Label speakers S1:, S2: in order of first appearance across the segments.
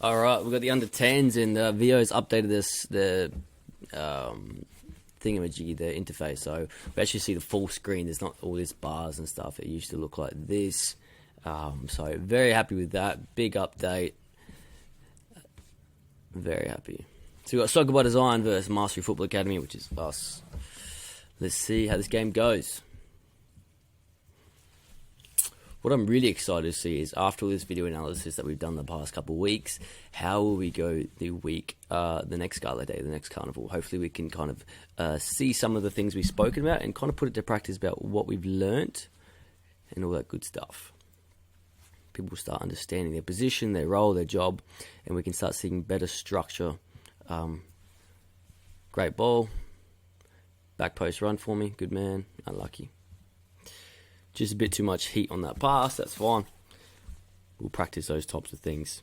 S1: All right, we've got the under 10s, and VO's updated the thingamajiggy, the interface. So we actually see the full screen. There's not all these bars and stuff. It used to look like this. So very happy with that. Big update. Very happy. So we've got Soccer by Design versus Mastery Futsal Academy, which is us. Let's see how this game goes. What I'm really excited to see is after all this video analysis that we've done the past couple of weeks, how will we go the next Gala Day, the next carnival? Hopefully we can kind of see some of the things we've spoken about and kind of put it to practice about what we've learnt and all that good stuff. People will start understanding their position, their role, their job, and we can start seeing better structure. Great ball. Back post run for me. Good man. Unlucky. Just a bit too much heat on that pass. That's fine. We'll practice those types of things.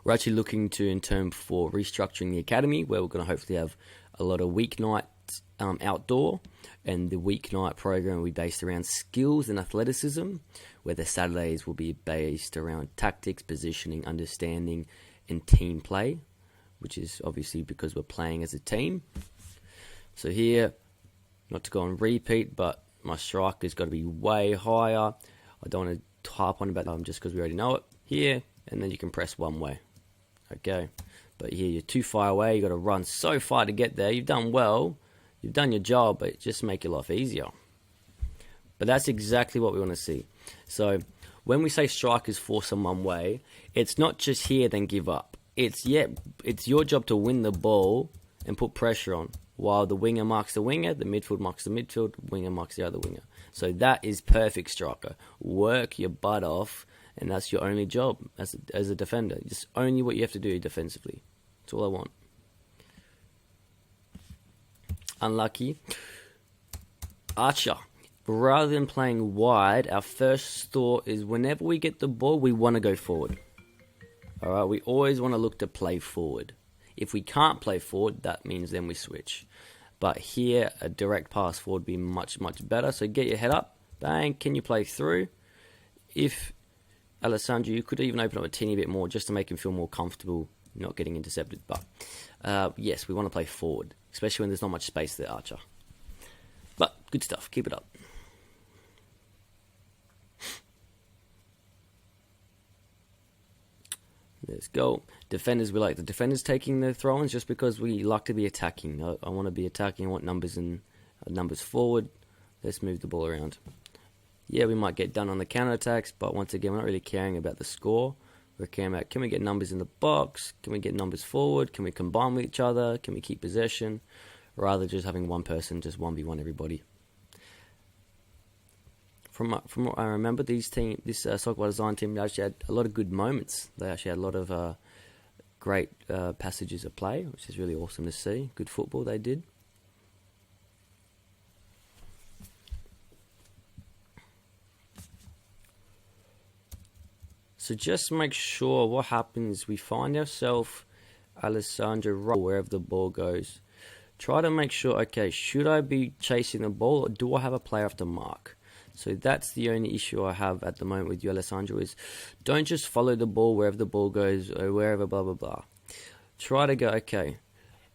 S1: We're actually looking to in term for restructuring the academy, where we're going to hopefully have a lot of weeknights outdoor, and the weeknight program will be based around skills and athleticism, where the Saturdays will be based around tactics, positioning, understanding, and team play, which is obviously because we're playing as a team. So here, not to go on repeat, but my striker's got to be way higher. I don't want to harp on about them just because we already know it. Here, and then you can press one way. Okay, but here you're too far away. You've got to run so far to get there. You've done well. You've done your job, but just make your life easier. But that's exactly what we want to see. So when we say strikers force them one way, it's not just here, then give up. It's your job to win the ball and put pressure on, while the winger marks the winger, the midfield marks the midfield, winger marks the other winger. So that is perfect striker. Work your butt off, and that's your only job as a defender. Just only what you have to do defensively. That's all I want. Unlucky. Archer. Rather than playing wide, our first thought is whenever we get the ball, we want to go forward. All right, we always want to look to play forward. If we can't play forward, that means then we switch. But here, a direct pass forward would be much, much better. So get your head up. Bang, can you play through? If Alessandro, you could even open up a teeny bit more just to make him feel more comfortable not getting intercepted. But yes, we want to play forward, especially when there's not much space there, Archer. But good stuff. Keep it up. Let's go. Defenders, we like the defenders taking the throw-ins just because we like to be attacking. I want to be attacking. I want numbers forward. Let's move the ball around. Yeah, we might get done on the counter-attacks, but once again, we're not really caring about the score. We're caring about, can we get numbers in the box? Can we get numbers forward? Can we combine with each other? Can we keep possession? Rather than just having one person, just 1v1 everybody. From what I remember, this Soccer by Design team actually had a lot of good moments. They actually had a lot of great passages of play, which is really awesome to see. Good football they did. So just make sure what happens, we find ourselves, Alessandro, wherever the ball goes. Try to make sure, okay, should I be chasing the ball or do I have a player off the mark? So that's the only issue I have at the moment with you, Alessandro, is don't just follow the ball wherever the ball goes or wherever blah, blah, blah. Try to go, okay,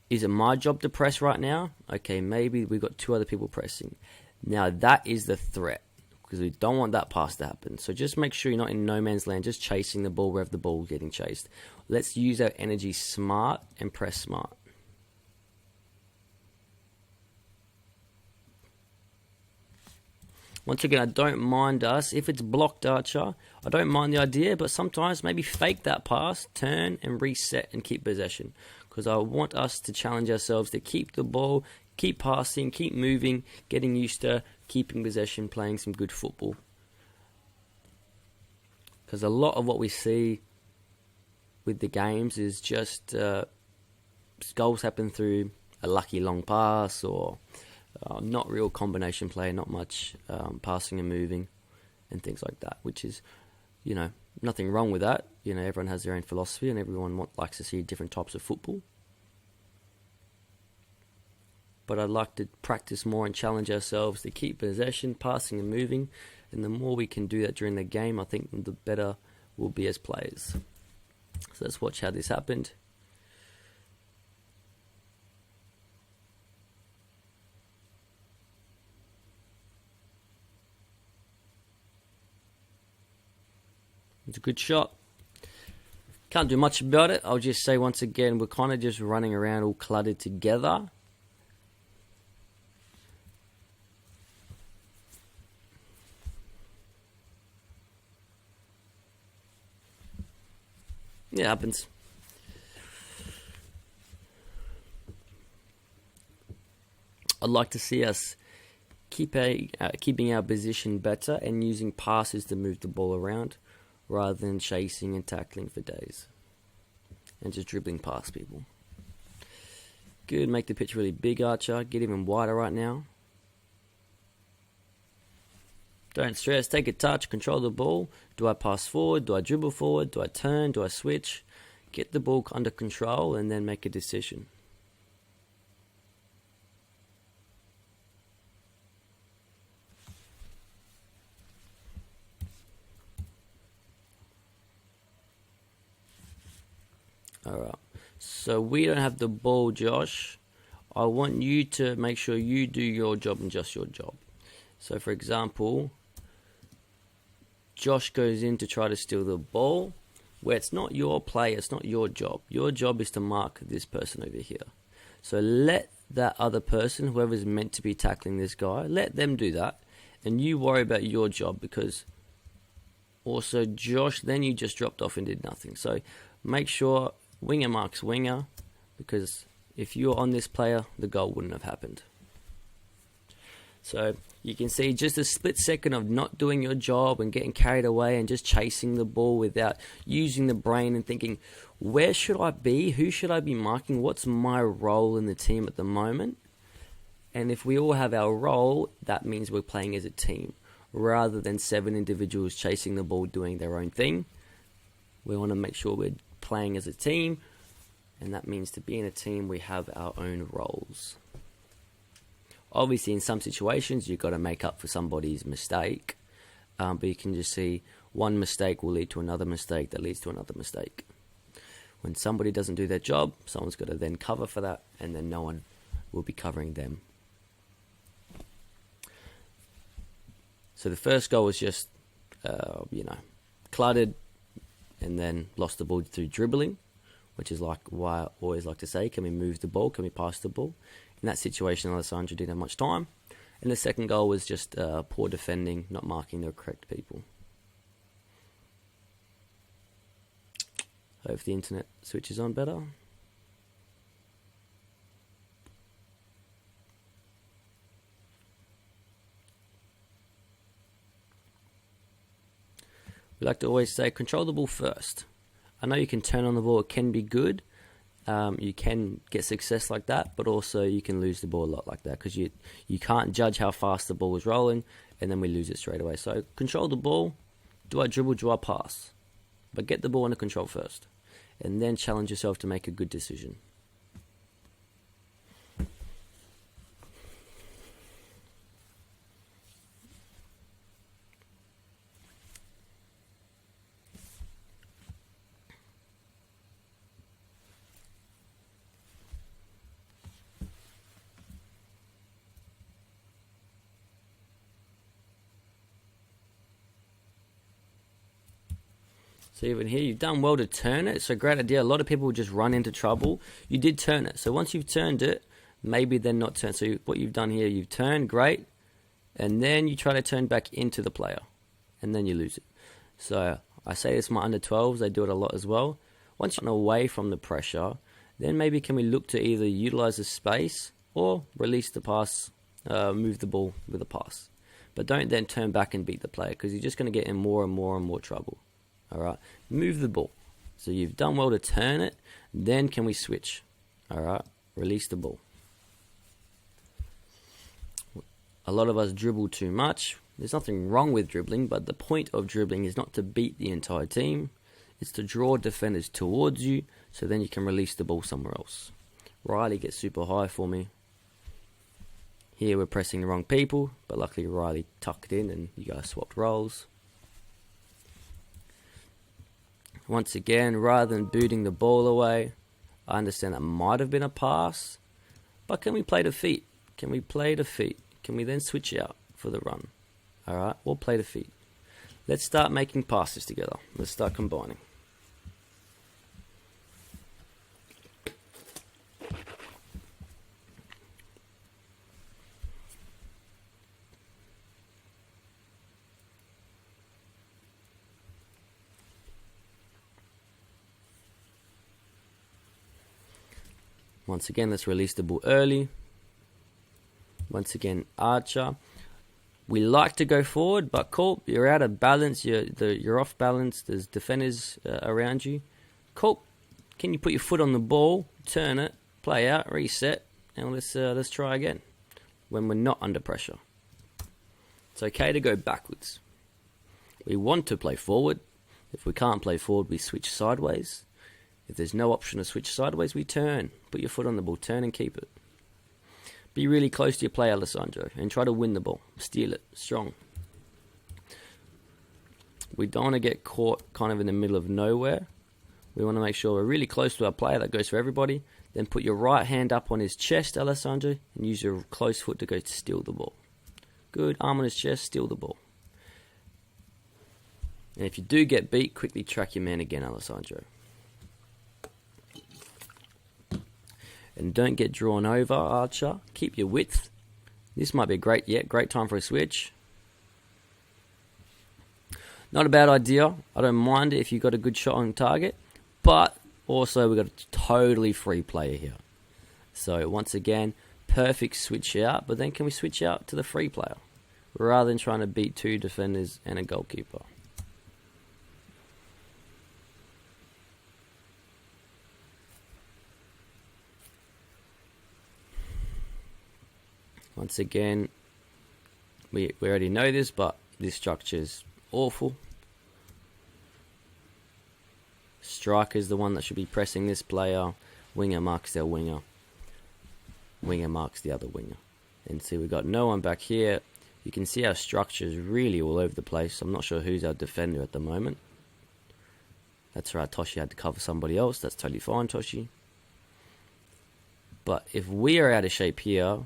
S1: is it my job to press right now? Okay, maybe we've got two other people pressing. Now that is the threat because we don't want that pass to happen. So just make sure you're not in no man's land, just chasing the ball wherever the ball is getting chased. Let's use our energy smart and press smart. Once again, I don't mind us. If it's blocked, Archer, I don't mind the idea, but sometimes maybe fake that pass, turn and reset and keep possession. Because I want us to challenge ourselves to keep the ball, keep passing, keep moving, getting used to keeping possession, playing some good football. Because a lot of what we see with the games is just goals happen through a lucky long pass or not real combination play, not much passing and moving and things like that, which is, nothing wrong with that. Everyone has their own philosophy and everyone likes to see different types of football. But I'd like to practice more and challenge ourselves to keep possession, passing and moving. And the more we can do that during the game, I think the better will be as players. So let's watch how this happened. It's a good shot. Can't do much about it. I'll just say once again, we're kind of just running around all cluttered together. It happens. I'd like to see us keeping our position better and using passes to move the ball around, rather than chasing and tackling for days and just dribbling past people. Good, make the pitch really big, Archer. Get even wider right now. Don't stress, take a touch, control the ball. Do I pass forward? Do I dribble forward? Do I turn? Do I switch? Get the ball under control and then make a decision. Alright, so we don't have the ball, Josh. I want you to make sure you do your job and just your job. So for example, Josh goes in to try to steal the ball, where it's not your play, it's not your job. Your job is to mark this person over here. So let that other person, whoever's meant to be tackling this guy, let them do that. And you worry about your job, because also Josh, then you just dropped off and did nothing. So make sure winger marks winger, because if you're on this player, the goal wouldn't have happened. So you can see just a split second of not doing your job and getting carried away and just chasing the ball without using the brain and thinking, where should I be? Who should I be marking? What's my role in the team at the moment? And if we all have our role, that means we're playing as a team, rather than 7 individuals chasing the ball doing their own thing. We want to make sure we're playing as a team, and that means to be in a team we have our own roles. Obviously in some situations you've got to make up for somebody's mistake, but you can just see one mistake will lead to another mistake that leads to another mistake. When somebody doesn't do their job, someone's got to then cover for that, and then no one will be covering them. So the first goal was just cluttered, and then lost the ball through dribbling, which is like why I always like to say, can we move the ball? Can we pass the ball? In that situation, Alessandro didn't have much time. And the second goal was just poor defending, not marking the correct people. Hope the internet switches on better. We like to always say, control the ball first. I know you can turn on the ball, it can be good. You can get success like that, but also you can lose the ball a lot like that, because you can't judge how fast the ball is rolling, and then we lose it straight away. So control the ball. Do I dribble? Do I pass? But get the ball under control first, and then challenge yourself to make a good decision. So even here, you've done well to turn it. So great idea. A lot of people just run into trouble. You did turn it. So once you've turned it, maybe then not turn. So what you've done here, you've turned, great. And then you try to turn back into the player. And then you lose it. So I say this to my under 12s. They do it a lot as well. Once you're away from the pressure, then maybe can we look to either utilize the space or release the pass, move the ball with a pass. But don't then turn back and beat the player, because you're just going to get in more and more and more trouble. Alright, move the ball. So you've done well to turn it. Then can we switch? Alright, release the ball. A lot of us dribble too much. There's nothing wrong with dribbling, but the point of dribbling is not to beat the entire team. It's to draw defenders towards you, so then you can release the ball somewhere else. Riley gets super high for me. Here we're pressing the wrong people, but luckily Riley tucked in and you guys swapped roles. Once again, rather than booting the ball away, I understand that might have been a pass, but can we play to feet? Can we play to feet? Can we then switch out for the run? Alright, we'll play to feet. Let's start making passes together. Let's start combining. Once again, let's release the ball early. Once again, Archer. We like to go forward, but Colt, you're out of balance. You're off balance. There's defenders around you. Colt, can you put your foot on the ball, turn it, play out, reset, and let's try again when we're not under pressure. It's okay to go backwards. We want to play forward. If we can't play forward, we switch sideways. If there's no option to switch sideways, we turn. Put your foot on the ball, turn and keep it. Be really close to your play, Alessandro, and try to win the ball. Steal it, strong. We don't want to get caught kind of in the middle of nowhere. We want to make sure we're really close to our player. That goes for everybody. Then put your right hand up on his chest, Alessandro, and use your close foot to go to steal the ball. Good, arm on his chest, steal the ball. And if you do get beat, quickly track your man again, Alessandro. And don't get drawn over, Archer. Keep your width. This might be a great time for a switch. Not a bad idea. I don't mind it if you've got a good shot on target. But also we've got a totally free player here. So once again, perfect switch out. But then can we switch out to the free player? Rather than trying to beat two defenders and a goalkeeper. Once again, we already know this, but this structure is awful. Striker is the one that should be pressing this player. Winger marks their winger. Winger marks the other winger. And see, we've got no one back here. You can see our structure is really all over the place. I'm not sure who's our defender at the moment. That's right, Toshi had to cover somebody else. That's totally fine, Toshi. But if we are out of shape here,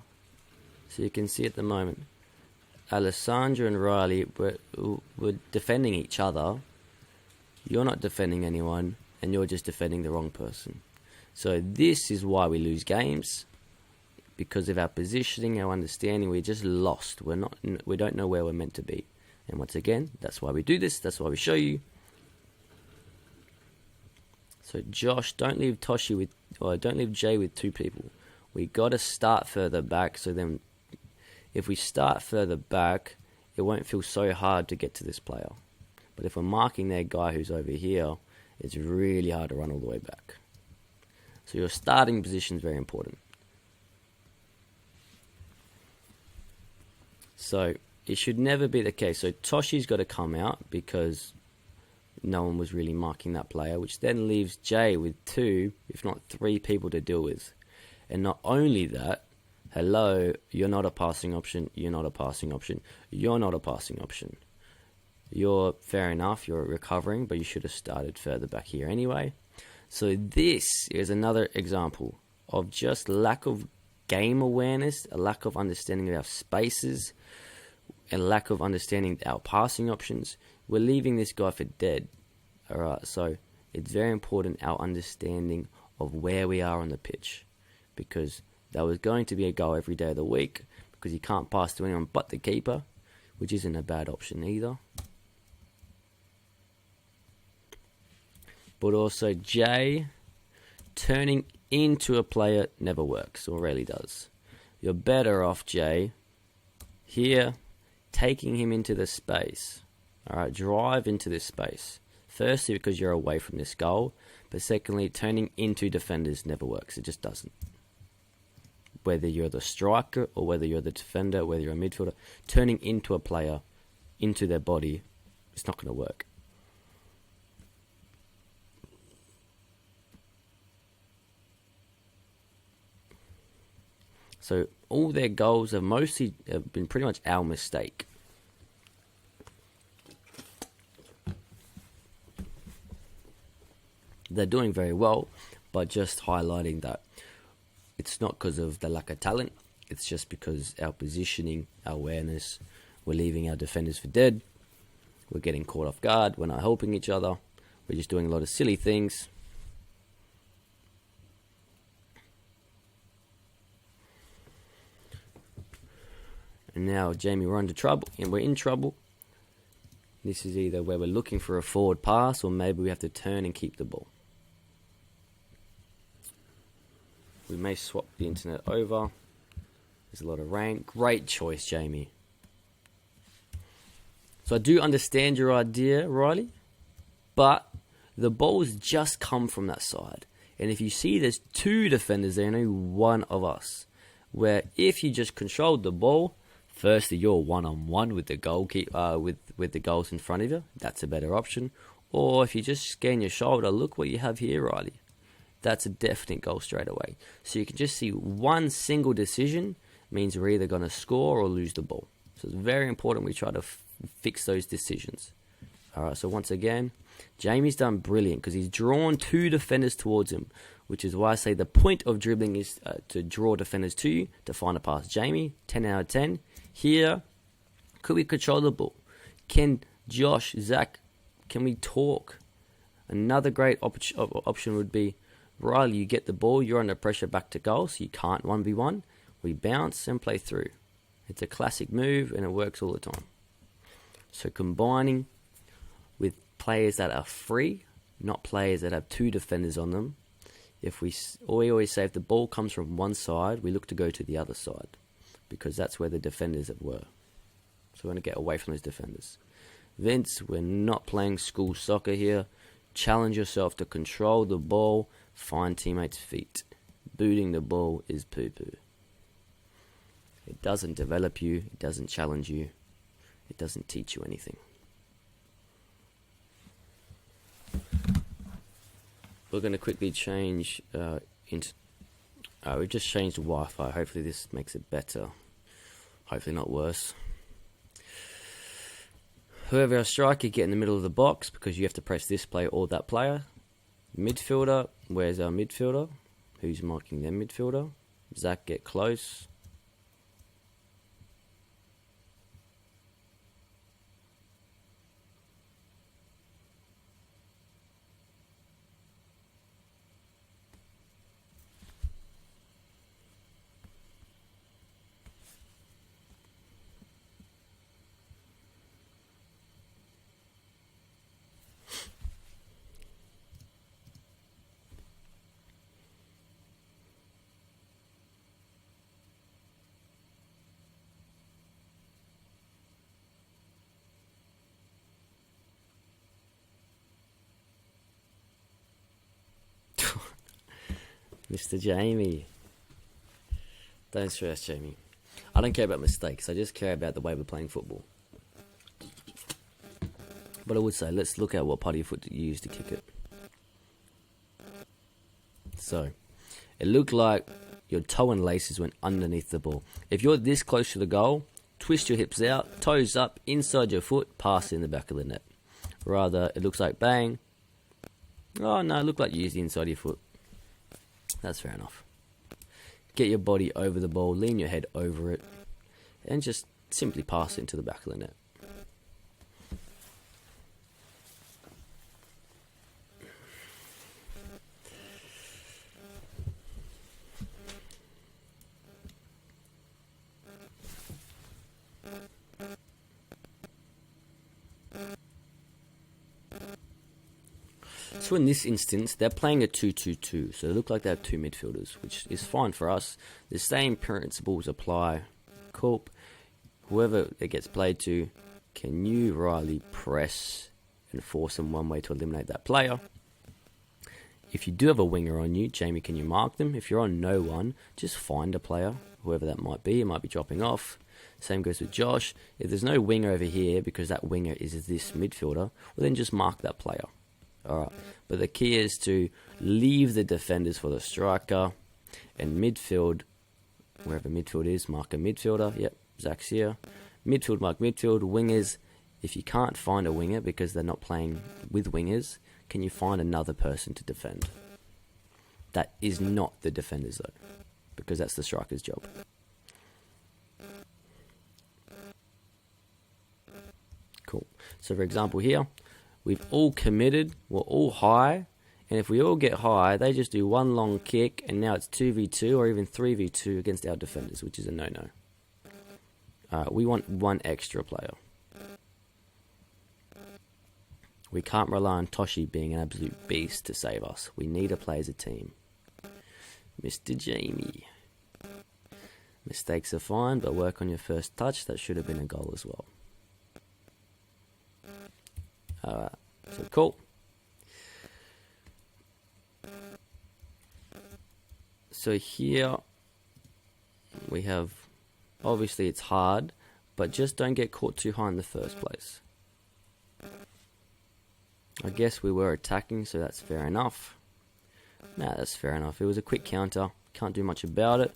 S1: so you can see at the moment, Alessandro and Riley were defending each other. You're not defending anyone, and you're just defending the wrong person. So this is why we lose games, because of our positioning, our understanding. We're just lost. We don't know where we're meant to be. And once again, that's why we do this. That's why we show you. So Josh, don't leave Jay with two people. We got to start further back, so then if we start further back, it won't feel so hard to get to this player. But if we're marking their guy who's over here, it's really hard to run all the way back. So your starting position is very important. So it should never be the case. So Toshi's got to come out because no one was really marking that player, which then leaves Jay with two, if not three people to deal with. And not only that, hello, you're not a passing option, you're not a passing option, you're not a passing option. You're, fair enough, you're recovering, but you should have started further back here anyway. So this is another example of just lack of game awareness, a lack of understanding of our spaces, and lack of understanding our passing options. We're leaving this guy for dead. Alright, so it's very important our understanding of where we are on the pitch, because that was going to be a goal every day of the week, because you can't pass to anyone but the keeper, which isn't a bad option either. But also Jay, turning into a player never works, or rarely does. You're better off, Jay, here, taking him into the space. Alright, drive into this space. Firstly, because you're away from this goal, but secondly, turning into defenders never works. It just doesn't. Whether you're the striker or whether you're the defender, whether you're a midfielder, turning into a player, into their body, it's not going to work. So all their goals have mostly been pretty much our mistake. They're doing very well, but just highlighting that it's not because of the lack of talent. It's just because our positioning, our awareness, we're leaving our defenders for dead. We're getting caught off guard. We're not helping each other. We're just doing a lot of silly things. And now, Jamie, we're under trouble, and we're in trouble. This is either where we're looking for a forward pass, or maybe we have to turn and keep the ball. We may swap the internet over. There's a lot of rain. Great choice, Jamie. So I do understand your idea, Riley, but the ball's just come from that side. And if you see there's two defenders there and only one of us, where if you just controlled the ball, firstly you're one-on-one with the goalkeeper, with the goals in front of you. That's a better option. Or if you just scan your shoulder, look what you have here, Riley. That's a definite goal straight away. So you can just see one single decision means we're either going to score or lose the ball. So it's very important we try to fix those decisions. Alright, so once again, Jamie's done brilliant because he's drawn two defenders towards him, which is why I say the point of dribbling is to draw defenders to you, to find a pass. Jamie, 10 out of 10. Here, could we control the ball? Can Josh, Zach, can we talk? Another great option would be, Riley, you get the ball, you're under pressure back to goal, so you can't 1v1. We bounce and play through. It's a classic move and it works all the time. So combining with players that are free, not players that have two defenders on them. We always say if the ball comes from one side, we look to go to the other side because that's where the defenders were. So we're going to get away from those defenders. Vince, we're not playing school soccer here. Challenge yourself to control the ball, find teammates' feet. Booting the ball is poo-poo. It doesn't develop you, it doesn't challenge you, it doesn't teach you anything. We're going to quickly change we've just changed to Wi-Fi. Hopefully this makes it better. Hopefully not worse. Whoever our striker, get in the middle of the box because you have to press this player or that player. Midfielder, where's our midfielder? Who's marking their midfielder? Zach, get close. Mr. Jamie. Don't stress, Jamie. I don't care about mistakes. I just care about the way we're playing football. But I would say, let's look at what part of your foot you use to kick it. So, it looked like your toe and laces went underneath the ball. If you're this close to the goal, twist your hips out, toes up, inside your foot, pass in the back of the net. Rather, it looks like bang. Oh no, it looked like you used the inside of your foot. That's fair enough. Get your body over the ball, lean your head over it, and just simply pass it into the back of the net. So in this instance, they're playing a 2-2-2, so they look like they have two midfielders, which is fine for us. The same principles apply. Cool. Whoever it gets played to, can you, Riley, press and force them one way to eliminate that player? If you do have a winger on you, Jamie, can you mark them? If you're on no one, just find a player, whoever that might be. It might be dropping off. Same goes with Josh. If there's no winger over here because that winger is this midfielder, well then just mark that player. Alright, but the key is to leave the defenders for the striker, and midfield, wherever midfield is, mark a midfielder. Yep, Zach's here. Midfield, mark midfield. Wingers, if you can't find a winger because they're not playing with wingers, can you find another person to defend? That is not the defender's though, because that's the striker's job. Cool. So for example here, we've all committed, we're all high, and if we all get high, they just do one long kick, and now it's 2v2 or even 3v2 against our defenders, which is a no-no. We want one extra player. We can't rely on Toshi being an absolute beast to save us. We need to play as a team. Mr. Jamie. Mistakes are fine, but work on your first touch. That should have been a goal as well. Alright, so cool. So here we have, obviously it's hard, but just don't get caught too high in the first place. I guess we were attacking, so that's fair enough. Nah, that's fair enough. It was a quick counter. Can't do much about it.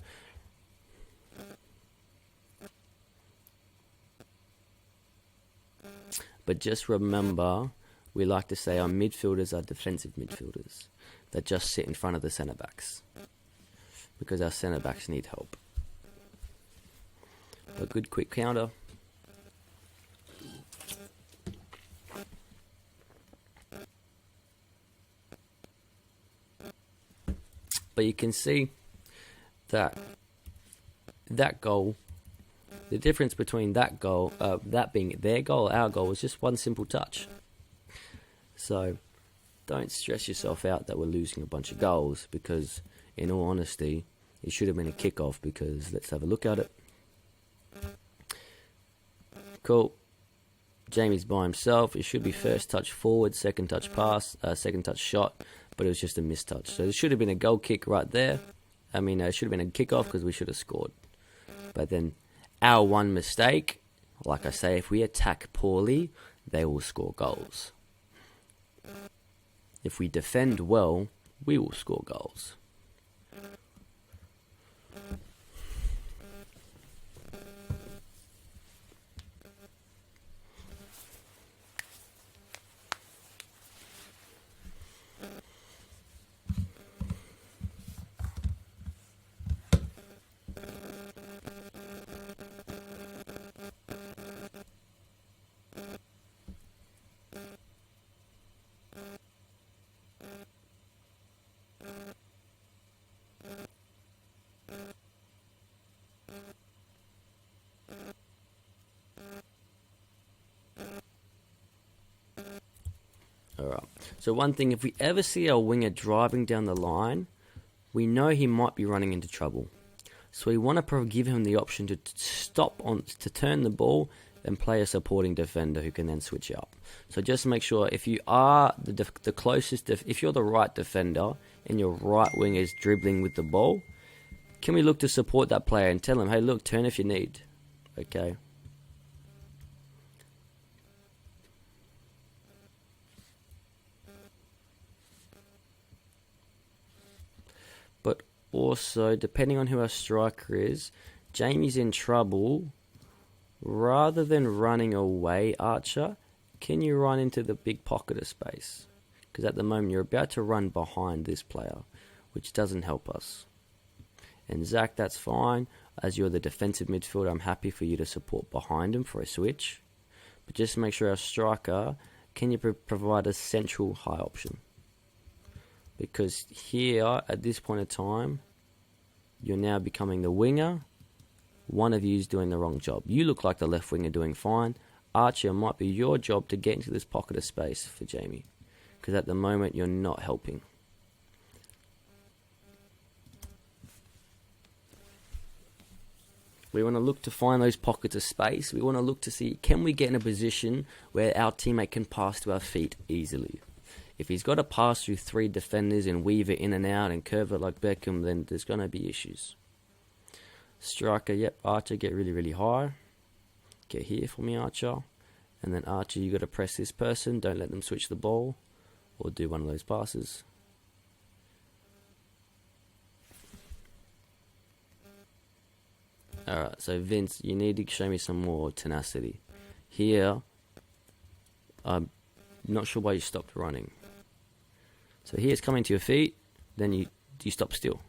S1: But just remember, we like to say our midfielders are defensive midfielders that just sit in front of the centre backs, because our centre backs need help. A good quick counter. But you can see that goal, the difference between that goal, that being their goal, our goal, was just one simple touch. So don't stress yourself out that we're losing a bunch of goals, because in all honesty, it should have been a kickoff, because let's have a look at it. Cool. Jamie's by himself. It should be first touch forward, second touch pass, second touch shot, but it was just a missed touch. So it should have been a goal kick right there. I mean, it should have been a kickoff because we should have scored. But then our one mistake, like I say, if we attack poorly, they will score goals. If we defend well, we will score goals. Alright, so one thing, if we ever see our winger driving down the line, we know he might be running into trouble. So we want to give him the option to stop to turn the ball and play a supporting defender who can then switch up. So just make sure, if you are the closest, if you're the right defender and your right winger is dribbling with the ball, can we look to support that player and tell him, hey, look, turn if you need. Okay. But also, depending on who our striker is, Jamie's in trouble. Rather than running away, Archer, can you run into the big pocket of space? Because at the moment you're about to run behind this player, which doesn't help us. And Zach, that's fine. As you're the defensive midfielder, I'm happy for you to support behind him for a switch. But just make sure our striker, can you provide a central high option? Because here, at this point in time, you're now becoming the winger. One of you is doing the wrong job. You look like the left winger doing fine. Archer, it might be your job to get into this pocket of space for Jamie. Because at the moment, you're not helping. We want to look to find those pockets of space. We want to look to see, can we get in a position where our teammate can pass to our feet easily? If he's got to pass through 3 defenders and weave it in and out and curve it like Beckham, then there's going to be issues. Striker, yep, Archer, get really, really high. Get here for me, Archer. And then Archer, you got to press this person. Don't let them switch the ball or do one of those passes. Alright, so Vince, you need to show me some more tenacity. Here, I'm not sure why you stopped running. So here it's coming to your feet, then you stop still.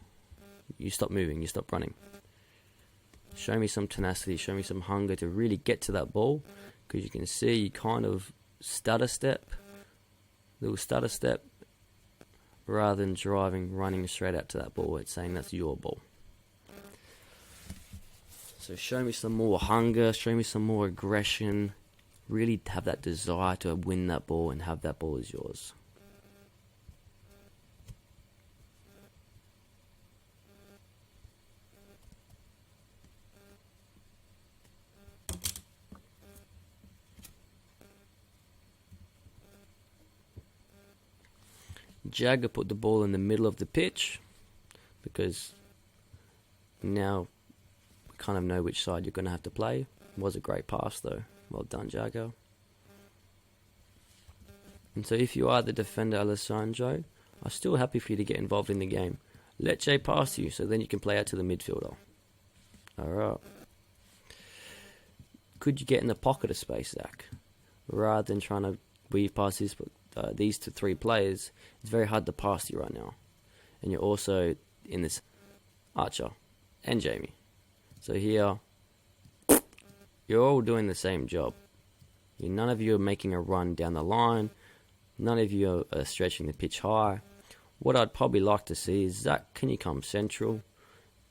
S1: You stop moving, you stop running. Show me some tenacity, show me some hunger to really get to that ball, because you can see you kind of stutter step, little stutter step, rather than running straight out to that ball. It's saying that's your ball. So show me some more hunger, show me some more aggression, really have that desire to win that ball and have that ball as yours. Jagger put the ball in the middle of the pitch, because now we kind of know which side you're going to have to play. It was a great pass though. Well done, Jagger. And so if you are the defender, Alessandro, I'm still happy for you to get involved in the game. Let Jay pass you, so then you can play out to the midfielder. Alright. Could you get in the pocket of space, Zach? Rather than trying to weave past these three players, it's very hard to pass you right now. And you're also in this Archer and Jamie. So here, you're all doing the same job. None of you are making a run down the line. None of you are stretching the pitch high. What I'd probably like to see is, Zach, can you come central?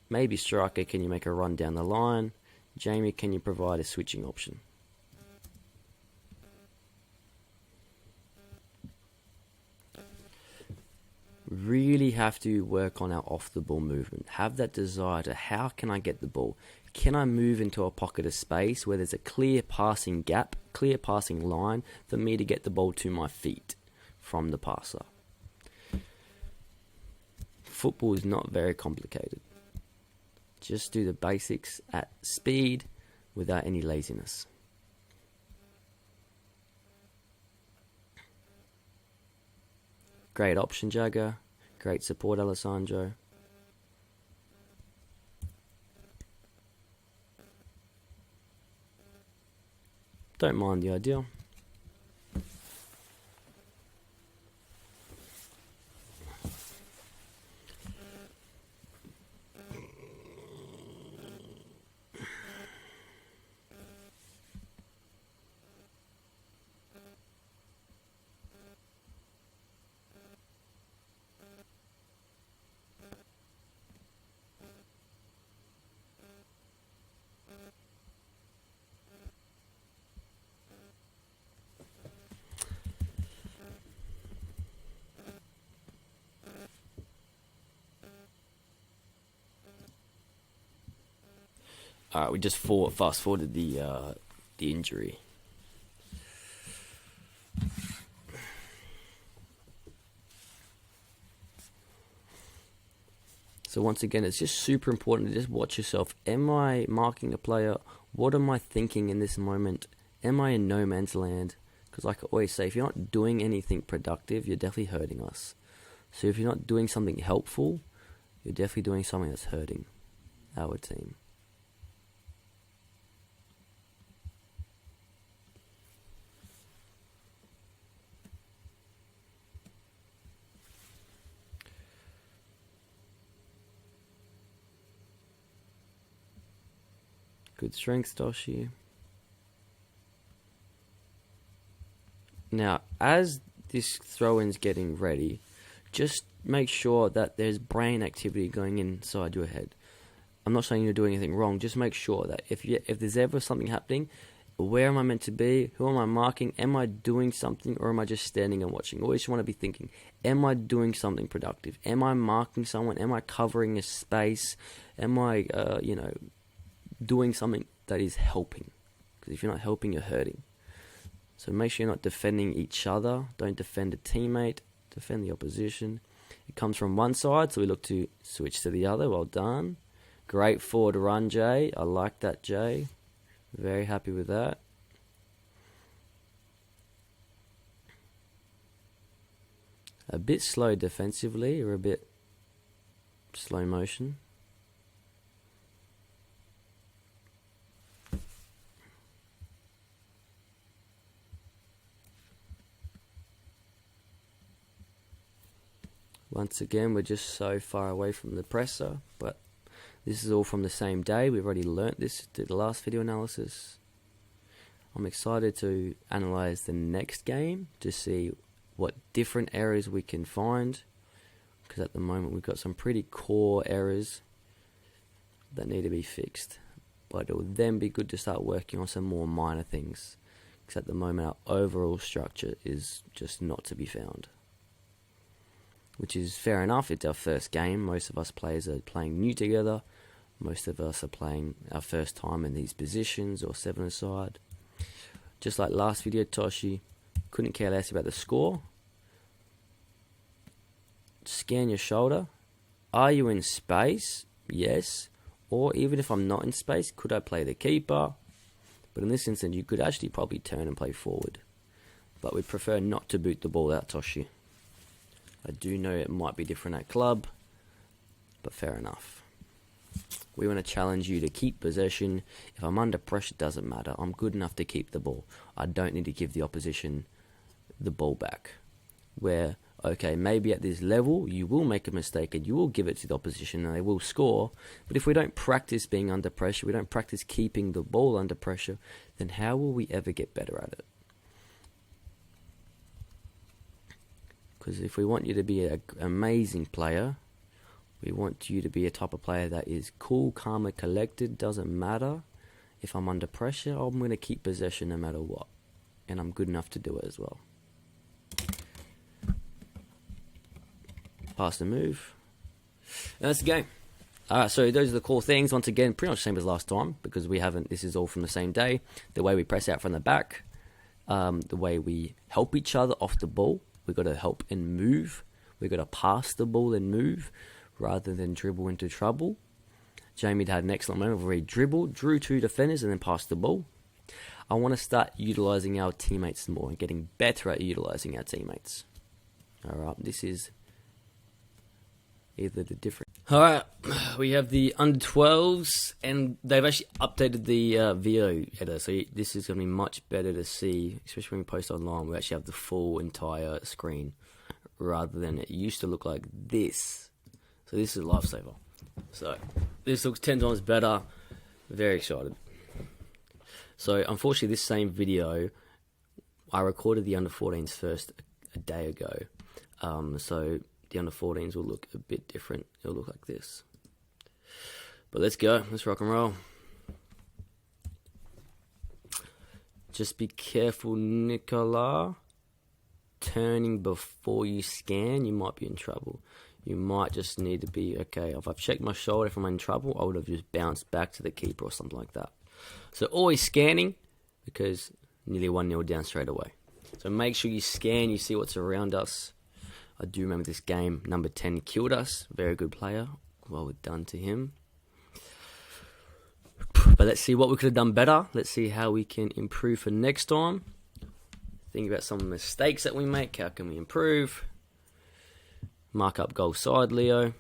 S1: Maybe striker, can you make a run down the line? Jamie, can you provide a switching option? Really have to work on our off the ball movement. Have that desire to, how can I get the ball? Can I move into a pocket of space where there's a clear passing gap, clear passing line for me to get the ball to my feet from the passer? Football is not very complicated. Just do the basics at speed without any laziness. Great option, Jagger. Great support, Alessandro. Don't mind the idea. Alright, we just fast forwarded the injury. So once again, it's just super important to just watch yourself. Am I marking a player? What am I thinking in this moment? Am I in no man's land? Because like I always say, if you're not doing anything productive, you're definitely hurting us. So if you're not doing something helpful, you're definitely doing something that's hurting our team. Good strength, Doshi. Now, as this throw-in's getting ready, just make sure that there's brain activity going inside your head. I'm not saying you're doing anything wrong. Just make sure that if there's ever something happening, where am I meant to be? Who am I marking? Am I doing something, or am I just standing and watching? Always want to be thinking, am I doing something productive? Am I marking someone? Am I covering a space? Am I, doing something that is helping? Because if you're not helping, you're hurting. So make sure you're not defending each other. Don't defend a teammate. Defend the opposition. It comes from one side, so we look to switch to the other. Well done. Great forward run, Jay. I like that, Jay. Very happy with that. A bit slow defensively, or a bit slow motion. Once again, we're just so far away from the presser, but this is all from the same day. We've already learnt this, did the last video analysis. I'm excited to analyse the next game to see what different errors we can find, because at the moment we've got some pretty core errors that need to be fixed. But it will then be good to start working on some more minor things, because at the moment our overall structure is just not to be found. Which is fair enough, it's our first game. Most of us players are playing new together. Most of us are playing our first time in these positions or seven-a-side. Just like last video, Toshi, couldn't care less about the score. Scan your shoulder. Are you in space? Yes. Or even if I'm not in space, could I play the keeper? But in this instance, you could actually probably turn and play forward. But we'd prefer not to boot the ball out, Toshi. I do know it might be different at club, but fair enough. We want to challenge you to keep possession. If I'm under pressure, it doesn't matter. I'm good enough to keep the ball. I don't need to give the opposition the ball back. Where, okay, maybe at this level, you will make a mistake and you will give it to the opposition and they will score. But if we don't practice being under pressure, we don't practice keeping the ball under pressure, then how will we ever get better at it? Because if we want you to be an amazing player, we want you to be a type of player that is cool, calm and collected. Doesn't matter if I'm under pressure, I'm going to keep possession no matter what. And I'm good enough to do it as well. Pass the move. And that's the game. Alright, so those are the core things. Once again, pretty much the same as last time, because we haven't, this is all from the same day. The way we press out from the back, the way we help each other off the ball. We've got to help and move. We've got to pass the ball and move rather than dribble into trouble. Jamie had an excellent moment where he dribbled, drew two defenders and then passed the ball. I want to start utilising our teammates more and getting better at utilising our teammates. Alright, this is either the different... Alright, we have the under-12s and they've actually updated the video editor, so this is going to be much better to see, especially when we post online. We actually have the full entire screen rather than it used to look like this. So this is a lifesaver. So this looks 10 times better. Very excited. So unfortunately this same video, I recorded the under-14s first a day ago. So the under-14s will look a bit different. It'll look like this. But let's go. Let's rock and roll. Just be careful, Nicola. Turning before you scan, you might be in trouble. You might just need to be, okay, if I've checked my shoulder, if I'm in trouble, I would have just bounced back to the keeper or something like that. So always scanning, because nearly 1-0 down straight away. So make sure you scan, you see what's around us. I do remember this game, number 10 killed us. Very good player. Well done to him. But let's see what we could have done better. Let's see how we can improve for next time. Think about some of the mistakes that we make. How can we improve? Mark up goal side, Leo.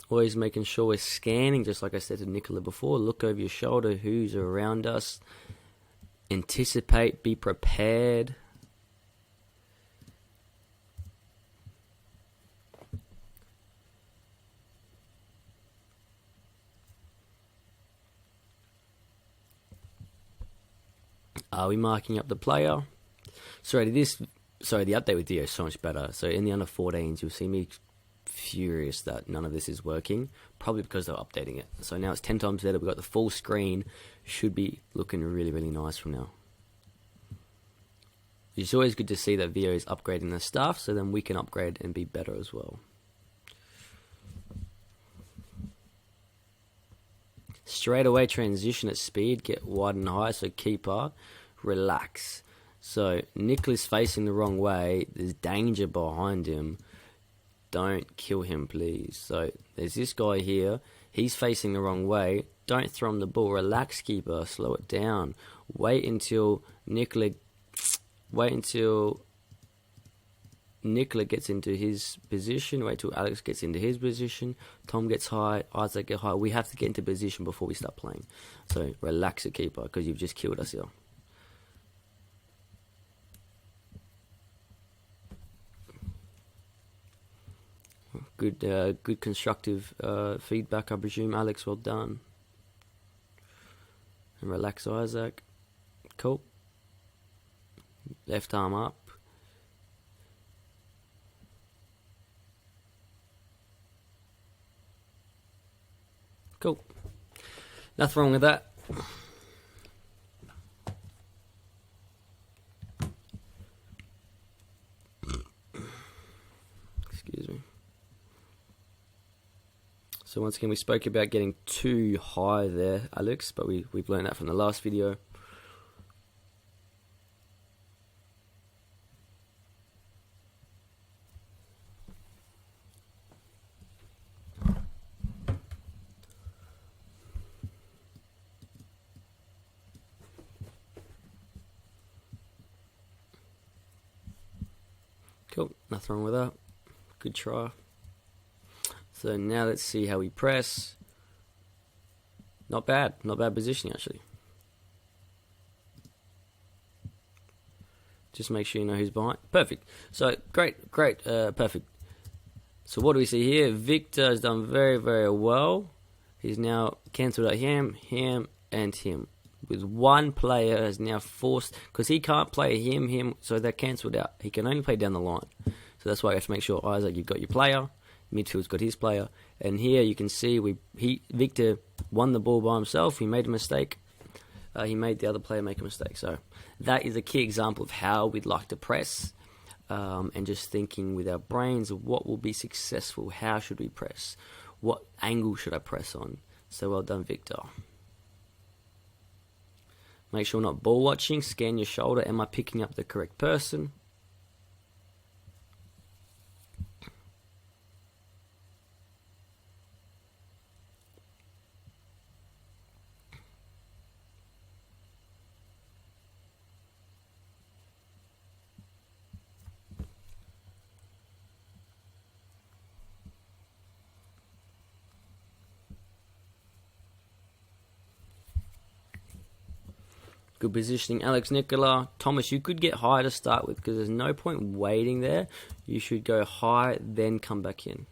S1: Always making sure we're scanning, just like I said to Nicola before. Look over your shoulder, who's around us. Anticipate, be prepared. Are we marking up the player? Sorry, the update with Dio is so much better. So in the under-14s, you'll see me furious that none of this is working, probably because they're updating it. So now it's 10 times better. We've got the full screen. Should be looking really, really nice from now. It's always good to see that Vio is upgrading their stuff, so then we can upgrade and be better as well. Straight away transition at speed, get wide and high, so keeper, relax. So Nicholas facing the wrong way, there's danger behind him. Don't kill him, please. So there's this guy here, he's facing the wrong way. Don't throw him the ball, relax keeper, slow it down. Wait until Nicola gets into his position. Wait till Alex gets into his position. Tom gets high. Isaac get high. We have to get into position before we start playing. So relax it, keeper, because you've just killed us here. Good constructive feedback, I presume. Alex, well done. And relax, Isaac. Cool. Left arm up. Cool. Nothing wrong with that. Excuse me. So once again, we spoke about getting too high there, Alex, but we've learned that from the last video. Cool, nothing wrong with that. Good try. So now let's see how we press. Not bad positioning actually. Just make sure you know who's behind. Perfect. So great, perfect. So what do we see here? Victor has done very, very well. He's now cancelled out him, and him. With one player has now forced, because he can't play him, so they're cancelled out. He can only play down the line. So that's why you have to make sure, Isaac, you've got your player. Midfield's got his player. And here you can see Victor won the ball by himself. He made a mistake. He made the other player make a mistake. So that is a key example of how we'd like to press. And just thinking with our brains of what will be successful. How should we press? What angle should I press on? So well done, Victor. Make sure not ball watching. Scan your shoulder. Am I picking up the correct person? Good positioning, Alex, Nicola. Thomas, you could get high to start with because there's no point waiting there. You should go high, then come back in.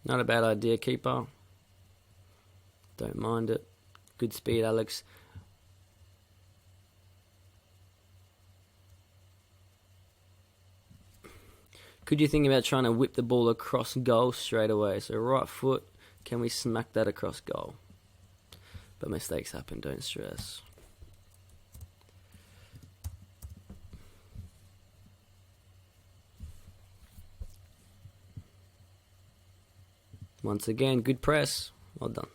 S1: Not a bad idea, keeper. Don't mind it. Good speed, Alex. Could you think about trying to whip the ball across goal straight away? So right foot, can we smack that across goal? But mistakes happen, don't stress. Once again, good press. Well done.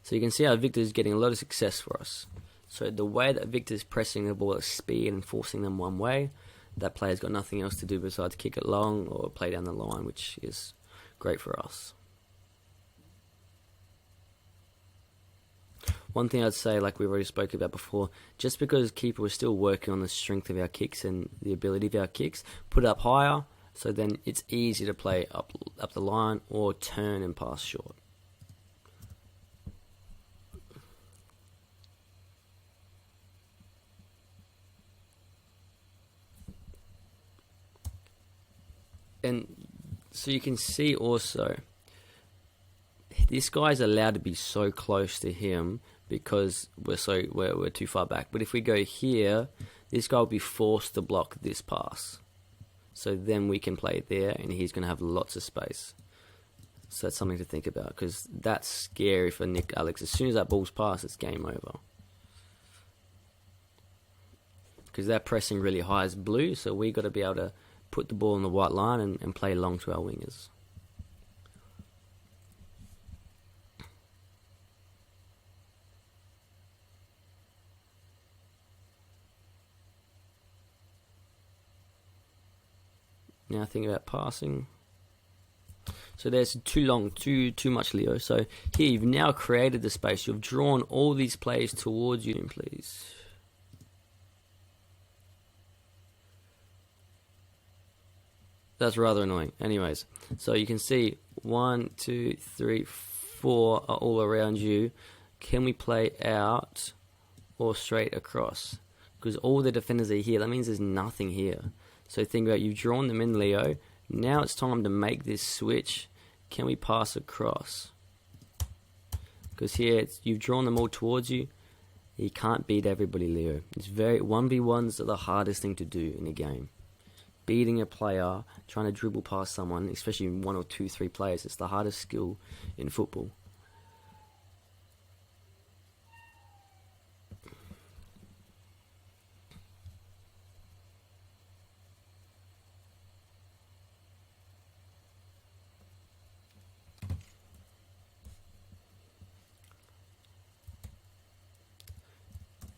S1: So you can see how Victor's getting a lot of success for us. So the way that Victor's pressing the ball at speed and forcing them one way, that player's got nothing else to do besides kick it long or play down the line, which is great for us. One thing I'd say, like we've already spoken about before, just because keeper is still working on the strength of our kicks and the ability of our kicks, put it up higher, so then it's easy to play up the line or turn and pass short. And so you can see also, this guy's allowed to be so close to him because we're too far back. But if we go here, this guy will be forced to block this pass. So then we can play there, and he's going to have lots of space. So that's something to think about, because that's scary for Nick, Alex. As soon as that ball's passed, it's game over. Because they're pressing really high as blue, so we got to be able to put the ball in the white line and play long to our wingers. Now think about passing. So there's too long, too much, Leo. So here you've now created the space. You've drawn all these players towards you, please. That's rather annoying. Anyways, so you can see 1, 2, 3, 4 are all around you. Can we play out or straight across? Because all the defenders are here. That means there's nothing here. So think about it. You've drawn them in, Leo. Now it's time to make this switch. Can we pass across? Because here you've drawn them all towards you. You can't beat everybody, Leo. It's 1v1s are the hardest thing to do in a game. Beating a player, trying to dribble past someone, especially 1 or 2, 3 players, it's the hardest skill in football.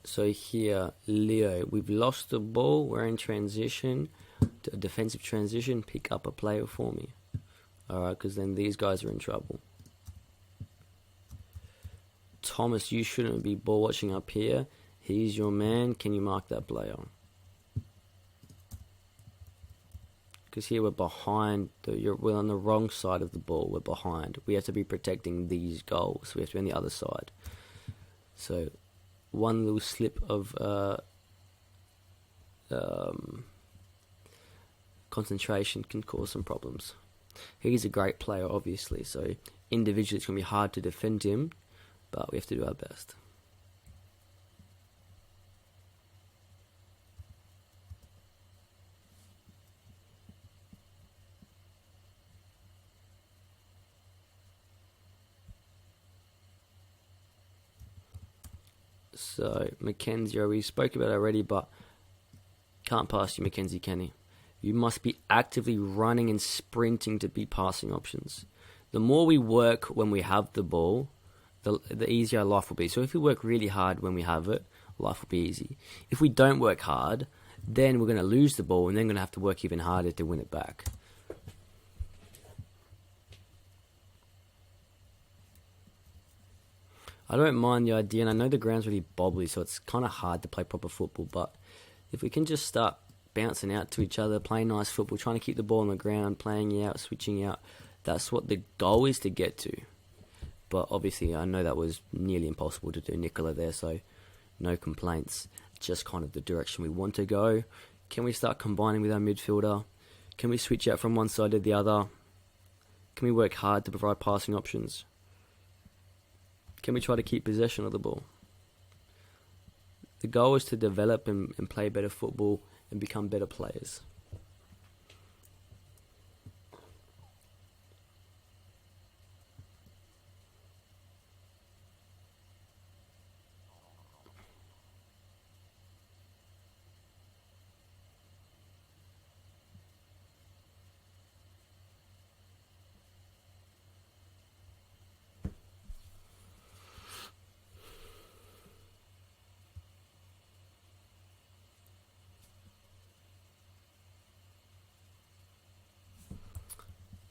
S1: So here, Leo, we've lost the ball. We're in transition, a defensive transition. Pick up a player for me. Alright, because then these guys are in trouble. Thomas, you shouldn't be ball watching up here. He's your man. Can you mark that player? Because here we're behind. We're on the wrong side of the ball. We're behind. We have to be protecting these goals. We have to be on the other side. So one little slip of concentration can cause some problems. He's a great player, obviously, so individually it's going to be hard to defend him, but we have to do our best. So, Mackenzie, we spoke about it already, but can't pass you, Mackenzie, can he? You must be actively running and sprinting to be passing options. The more we work when we have the ball, the easier life will be. So if we work really hard when we have it, life will be easy. If we don't work hard, then we're going to lose the ball and then going to have to work even harder to win it back. I don't mind the idea, and I know the ground's really bobbly, so it's kind of hard to play proper football, but if we can just start bouncing out to each other, playing nice football, trying to keep the ball on the ground, playing out, switching out, that's what the goal is to get to. But obviously, I know that was nearly impossible to do, Nicola, there, so no complaints. Just kind of the direction we want to go. Can we start combining with our midfielder? Can we switch out from one side to the other? Can we work hard to provide passing options? Can we try to keep possession of the ball? The goal is to develop and play better football and become better players.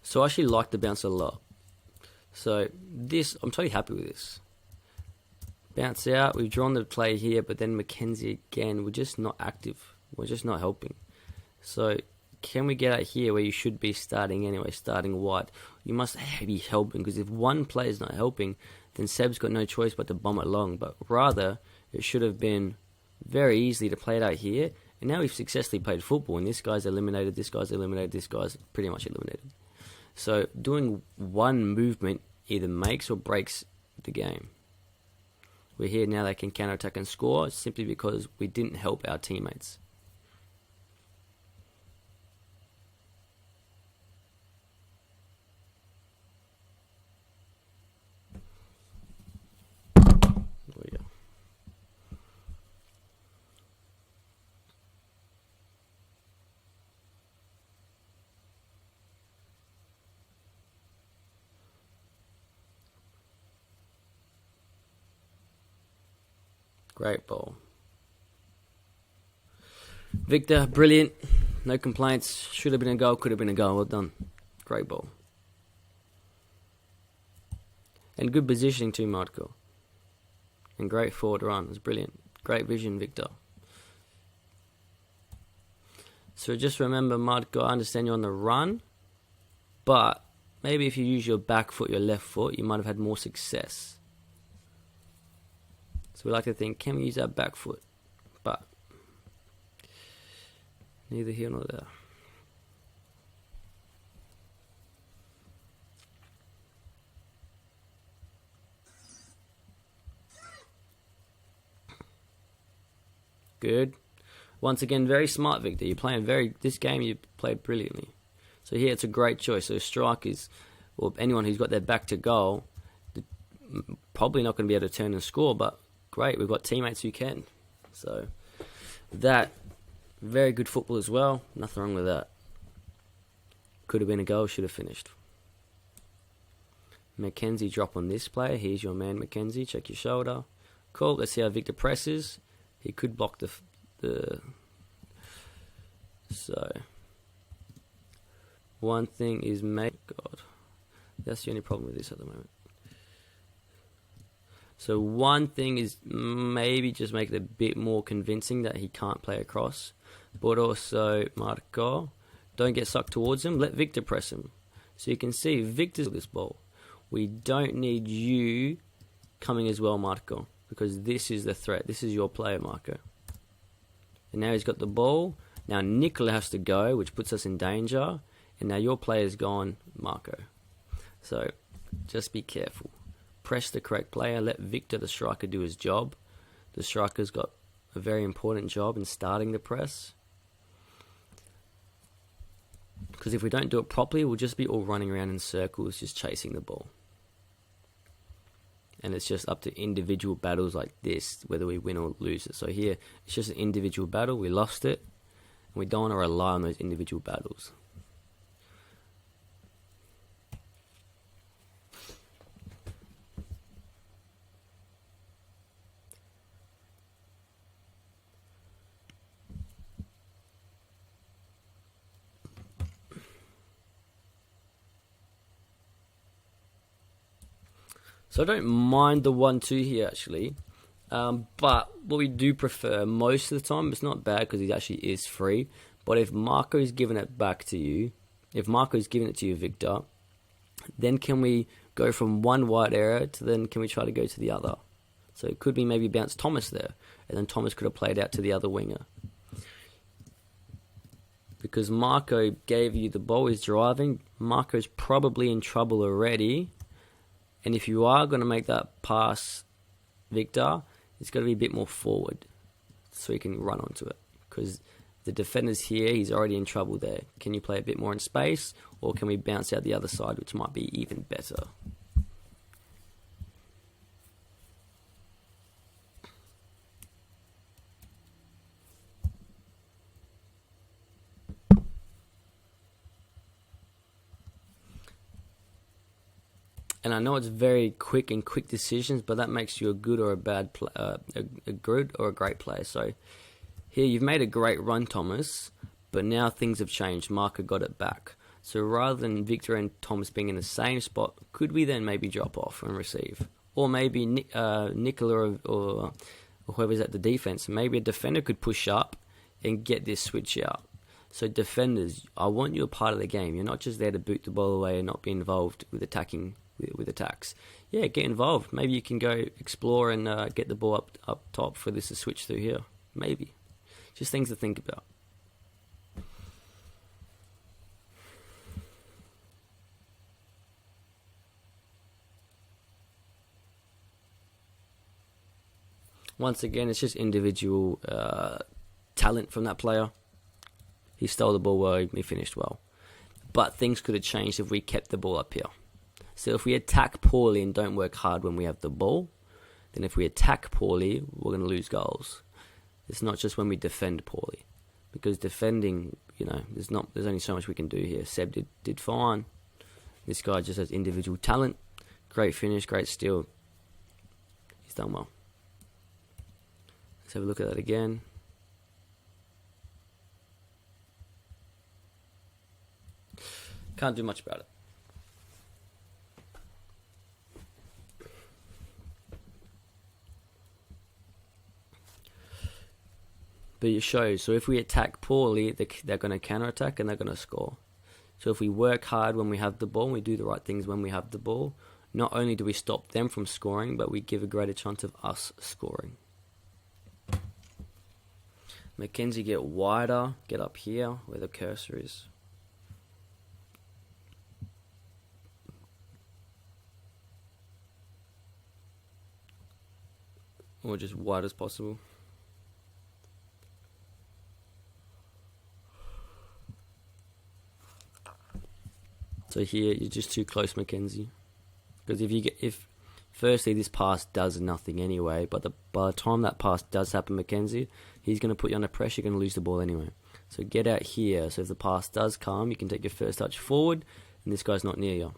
S1: So I actually like the bounce a lot. So this, I'm totally happy with this. Bounce out, we've drawn the play here, but then Mackenzie again, we're just not active. We're just not helping. So can we get out here where you should be starting anyway, starting wide? You must be helping, because if one player is not helping, then Seb's got no choice but to bomb it long. But rather, it should have been very easy to play it out here. And now we've successfully played football, and this guy's eliminated, this guy's eliminated, this guy's pretty much eliminated. So doing one movement either makes or breaks the game. We're here now, they can counter-attack and score simply because we didn't help our teammates. Oh, yeah. Great ball. Victor, brilliant. No complaints. Should have been a goal, could have been a goal. Well done. Great ball. And good positioning too, Marco. And great forward run. It was brilliant. Great vision, Victor. So just remember, Marco, I understand you're on the run, but maybe if you use your back foot, your left foot, you might have had more success. So we like to think, can we use our back foot? But neither here nor there. Good. Once again, very smart, Victor. You're playing this game you played brilliantly. So here it's a great choice. So strikers, or anyone who's got their back to goal, probably not going to be able to turn and score, but great, we've got teammates who can. So that, very good football as well. Nothing wrong with that. Could have been a goal, should have finished. Mackenzie drop on this player. Here's your man, Mackenzie. Check your shoulder. Cool, let's see how Victor presses. He could block the so one thing is that's the only problem with this at the moment. So one thing is maybe just make it a bit more convincing that he can't play across, but also Marco, don't get sucked towards him, let Victor press him. So you can see Victor's this ball. We don't need you coming as well, Marco, because this is the threat. This is your player, Marco. And now he's got the ball. Now Nicola has to go, which puts us in danger. And now your player's gone, Marco. So just be careful. Press the correct player. Let Victor, the striker, do his job. The striker's got a very important job in starting the press. Because if we don't do it properly, we'll just be all running around in circles, just chasing the ball. And it's just up to individual battles like this, whether we win or lose it. So here, it's just an individual battle. We lost it. And we don't want to rely on those individual battles. So I don't mind the 1-2 here, actually. But what we do prefer most of the time, it's not bad because he actually is free. But if Marco's giving it back to you, if Marco's giving it to you, Victor, then can we go from one wide area to then can we try to go to the other? So it could be maybe bounce Thomas there. And then Thomas could have played out to the other winger. Because Marco gave you the ball, he's driving. Marco's probably in trouble already. And if you are going to make that pass, Victor, it's got to be a bit more forward so he can run onto it. Because the defender's here, he's already in trouble there. Can you play a bit more in space, or can we bounce out the other side, which might be even better? And I know it's very quick decisions, but that makes you a good or a bad, a good or a great player. So here you've made a great run, Thomas, but now things have changed. Marco got it back. So rather than Victor and Thomas being in the same spot, could we then maybe drop off and receive? Or maybe Nicola or whoever's at the defense, maybe a defender could push up and get this switch out. So defenders, I want you a part of the game. You're not just there to boot the ball away and not be involved with attacking. With attacks. Yeah, get involved. Maybe you can go explore and get the ball up top for this to switch through here. Maybe. Just things to think about. Once again, it's just individual talent from that player. He stole the ball well, he finished well. But things could have changed if we kept the ball up here. So if we attack poorly and don't work hard when we have the ball, then if we attack poorly, we're going to lose goals. It's not just when we defend poorly. Because defending, there's only so much we can do here. Seb did fine. This guy just has individual talent. Great finish, great steal. He's done well. Let's have a look at that again. Can't do much about it. But it shows. So if we attack poorly, they're going to counter-attack and they're going to score. So if we work hard when we have the ball, and we do the right things when we have the ball, not only do we stop them from scoring, but we give a greater chance of us scoring. Mackenzie, get wider. Get up here where the cursor is. Or just wide as possible. So here, you're just too close, Mackenzie. Because if firstly, this pass does nothing anyway, but by the time that pass does happen, Mackenzie, he's going to put you under pressure, you're going to lose the ball anyway. So get out here, so if the pass does come, you can take your first touch forward, and this guy's not near you.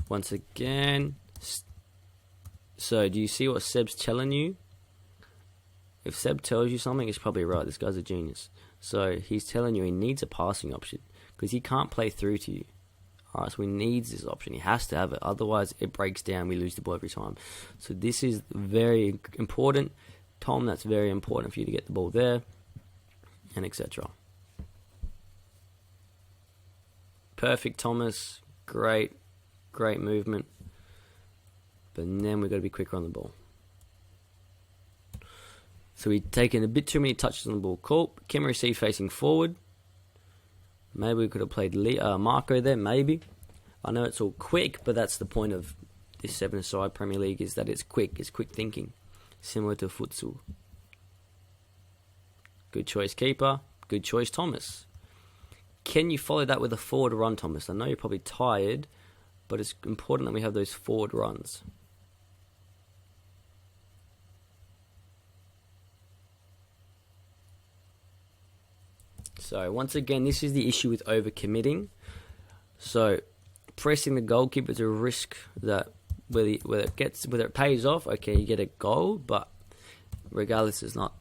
S1: Once again, so do you see what Seb's telling you? If Seb tells you something, it's probably right. This guy's a genius. So he's telling you he needs a passing option, because he can't play through to you. Alright, so he needs this option. He has to have it. Otherwise, it breaks down. We lose the ball every time. So this is very important. Tom, that's very important for you to get the ball there, and etc. Perfect, Thomas. Great movement. But then we've got to be quicker on the ball. So we've taken a bit too many touches on the ball. Cool. Kim receive facing forward. Maybe we could have played Marco there, maybe. I know it's all quick, but that's the point of this 7-a-side Premier League, is that it's quick thinking. Similar to futsal. Good choice, keeper. Good choice, Thomas. Can you follow that with a forward run, Thomas? I know you're probably tired, but it's important that we have those forward runs. So once again, this is the issue with overcommitting. So pressing the goalkeeper is a risk that whether it pays off, okay, you get a goal, but regardless, it's not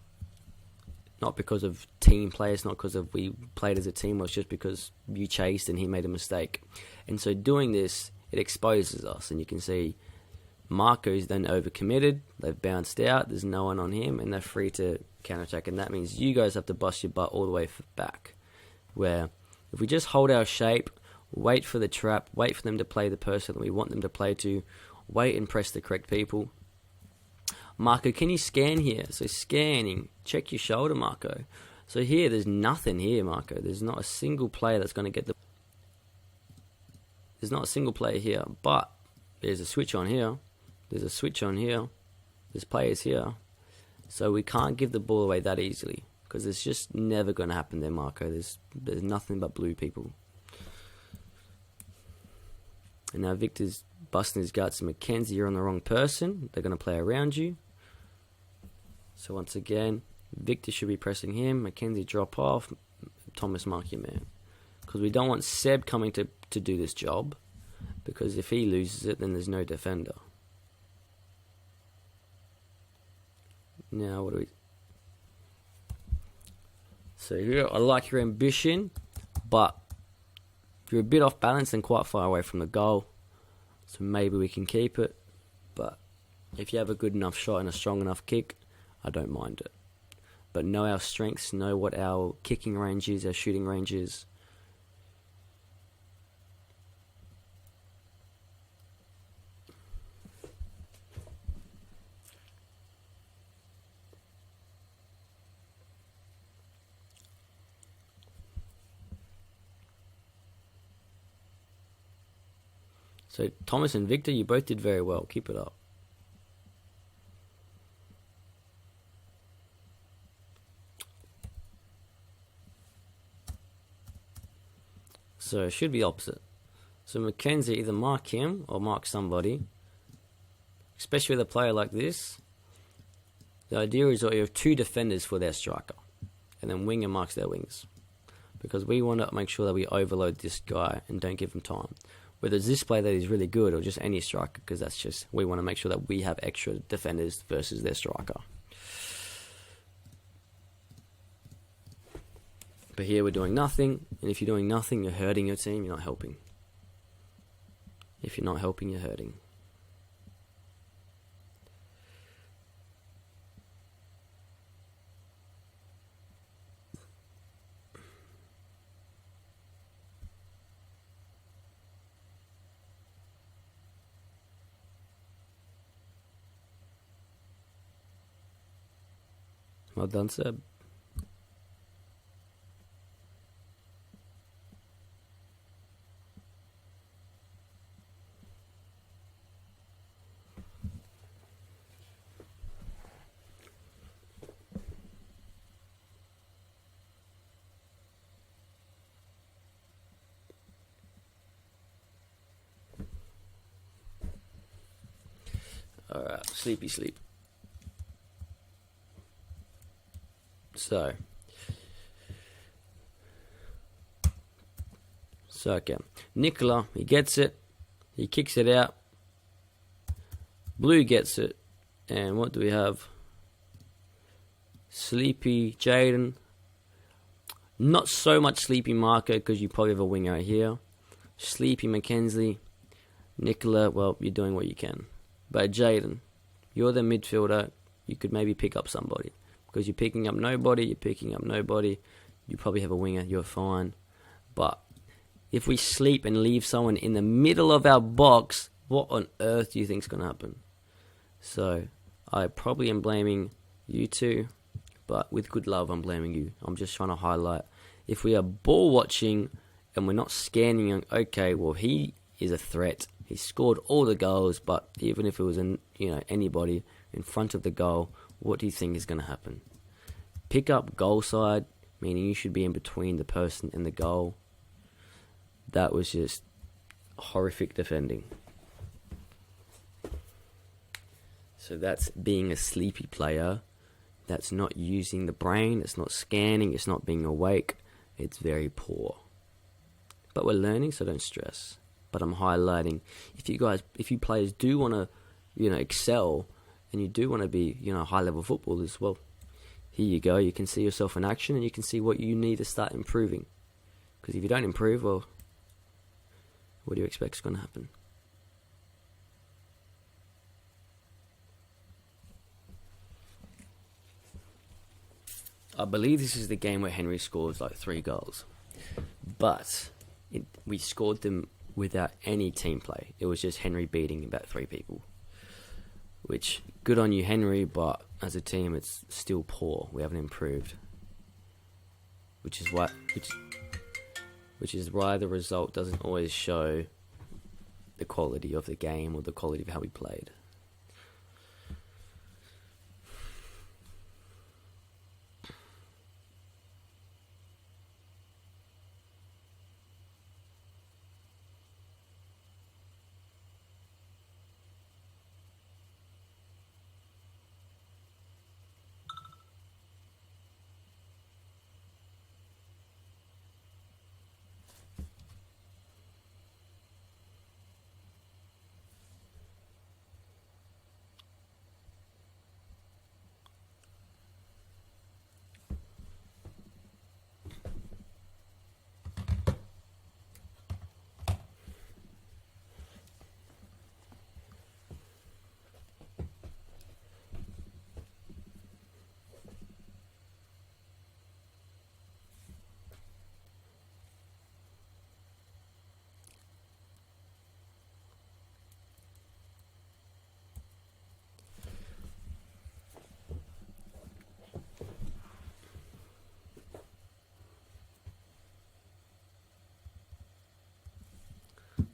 S1: because of team play. It's not because of we played as a team. It's just because you chased and he made a mistake. And so doing this, it exposes us, and you can see Marco's then overcommitted. They've bounced out. There's no one on him, and they're free to counter-attack. And that means you guys have to bust your butt all the way back. Where if we just hold our shape, wait for the trap, wait for them to play the person that we want them to play to, wait and press the correct people. Marco, can you scan here? So scanning, check your shoulder, Marco. So here, there's nothing here, Marco. There's not a single player that's going to get the... There's not a single player here, but there's a switch on here. There's a switch on here. There's players here. So we can't give the ball away that easily, because it's just never going to happen there, Marco. There's nothing but blue people. And now Victor's busting his guts. Mackenzie, you're on the wrong person. They're going to play around you. So once again, Victor should be pressing him. Mackenzie drop off. Thomas, mark your man. Because we don't want Seb coming to do this job. Because if he loses it, then there's no defender. Now, what do we... So here, I like your ambition, but you're a bit off balance and quite far away from the goal. So maybe we can keep it. But if you have a good enough shot and a strong enough kick, I don't mind it. But know our strengths, know what our kicking range is, our shooting range is. So Thomas and Victor, you both did very well. Keep it up. So it should be opposite. So Mackenzie, either mark him or mark somebody. Especially with a player like this. The idea is that you have two defenders for their striker. And then winger marks their wings. Because we want to make sure that we overload this guy and don't give him time. Whether it's this player that is really good or just any striker, because that's just, we want to make sure that we have extra defenders versus their striker. But here we're doing nothing, and if you're doing nothing, you're hurting your team, you're not helping. If you're not helping, you're hurting. Well done, Seb. Alright, sleepy sleep. So okay. Nicola, he gets it. He kicks it out. Blue gets it. And what do we have? Sleepy Jaden. Not so much Sleepy Marco because you probably have a winger here. Sleepy Mackenzie. Nicola, well, you're doing what you can. But Jaden, you're the midfielder. You could maybe pick up somebody. Because you're picking up nobody. You probably have a winger. You're fine. But if we sleep and leave someone in the middle of our box, what on earth do you think is going to happen? So, I probably am blaming you two. But with good love, I'm blaming you. I'm just trying to highlight. If we are ball watching and we're not scanning, okay, well, he is a threat. He scored all the goals, but even if it was anybody in front of the goal, what do you think is going to happen? Pick up goal side, meaning you should be in between the person and the goal. That was just horrific defending. So that's being a sleepy player. That's not using the brain. It's not scanning. It's not being awake. It's very poor. But we're learning, so don't stress. But I'm highlighting, if you players do want to, excel, and you do want to be, high-level footballers, well, here you go. You can see yourself in action, and you can see what you need to start improving. Because if you don't improve, well, what do you expect is going to happen? I believe this is the game where Henry scores like 3 goals. But we scored them without any team play. It was just Henry beating about 3 people. Which, good on you, Henry, but as a team, it's still poor. We haven't improved. Which is why the result doesn't always show the quality of the game or the quality of how we played.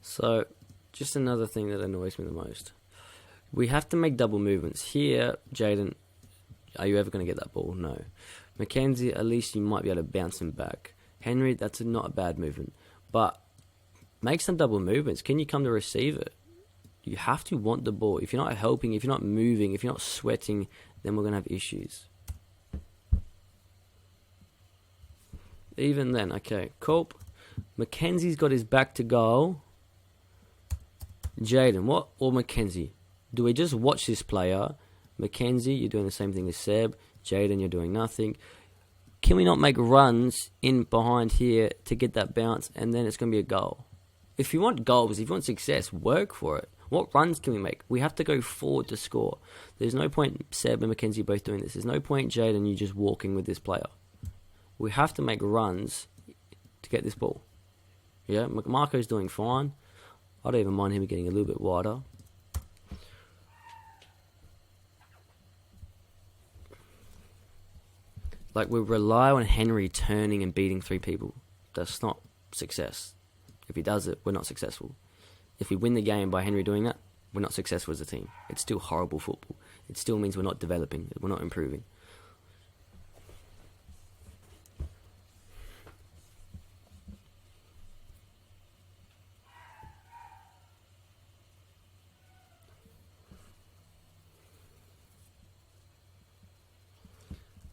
S1: So, just another thing that annoys me the most. We have to make double movements. Here, Jaden, are you ever going to get that ball? No. Mackenzie, at least you might be able to bounce him back. Henry, that's not a bad movement. But make some double movements. Can you come to receive it? You have to want the ball. If you're not helping, if you're not moving, if you're not sweating, then we're going to have issues. Even then, okay. Culp. Mackenzie's got his back to goal. Jaden, what? Or Mackenzie? Do we just watch this player? Mackenzie, you're doing the same thing as Seb. Jaden, you're doing nothing. Can we not make runs in behind here to get that bounce, and then it's going to be a goal? If you want goals, if you want success, work for it. What runs can we make? We have to go forward to score. There's no point Seb and Mackenzie both doing this. There's no point Jaden you just walking with this player. We have to make runs to get this ball. Yeah, Marco's doing fine. I don't even mind him getting a little bit wider. Like, we rely on Henry turning and beating 3 people. That's not success. If he does it, we're not successful. If we win the game by Henry doing that, we're not successful as a team. It's still horrible football. It still means we're not developing. We're not improving.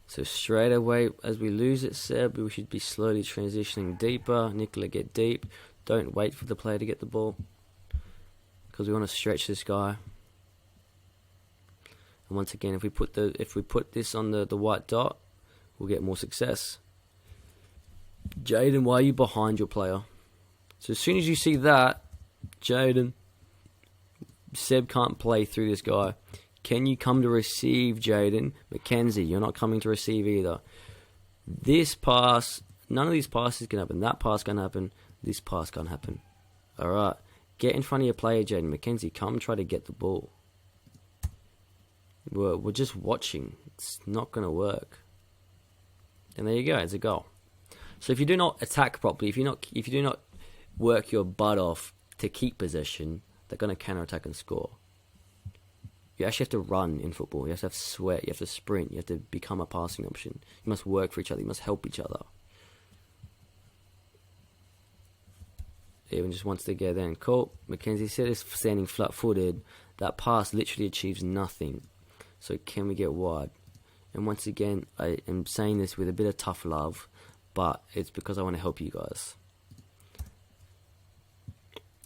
S1: So straight away, as we lose it, Seb, we should be slowly transitioning deeper. Nicola, get deep. Don't wait for the player to get the ball, because we want to stretch this guy. And once again, if we put this on the white dot, we'll get more success. Jaden, why are you behind your player? So as soon as you see that, Jaden, Seb can't play through this guy. Can you come to receive, Jaden? Mackenzie, you're not coming to receive either. This pass, none of these passes can happen. That pass can't happen. This pass can't happen. Alright. Get in front of your player, Jaden. Mackenzie, come try to get the ball. We're just watching. It's not going to work. And there you go. It's a goal. So if you do not attack properly, if you do not work your butt off to keep possession, they're going to counter-attack and score. You actually have to run in football. You have to have sweat. You have to sprint. You have to become a passing option. You must work for each other. You must help each other. Even just wants to get in. Cool. Mackenzie said it's standing flat-footed. That pass literally achieves nothing. So can we get wide? And once again, I am saying this with a bit of tough love, but it's because I want to help you guys.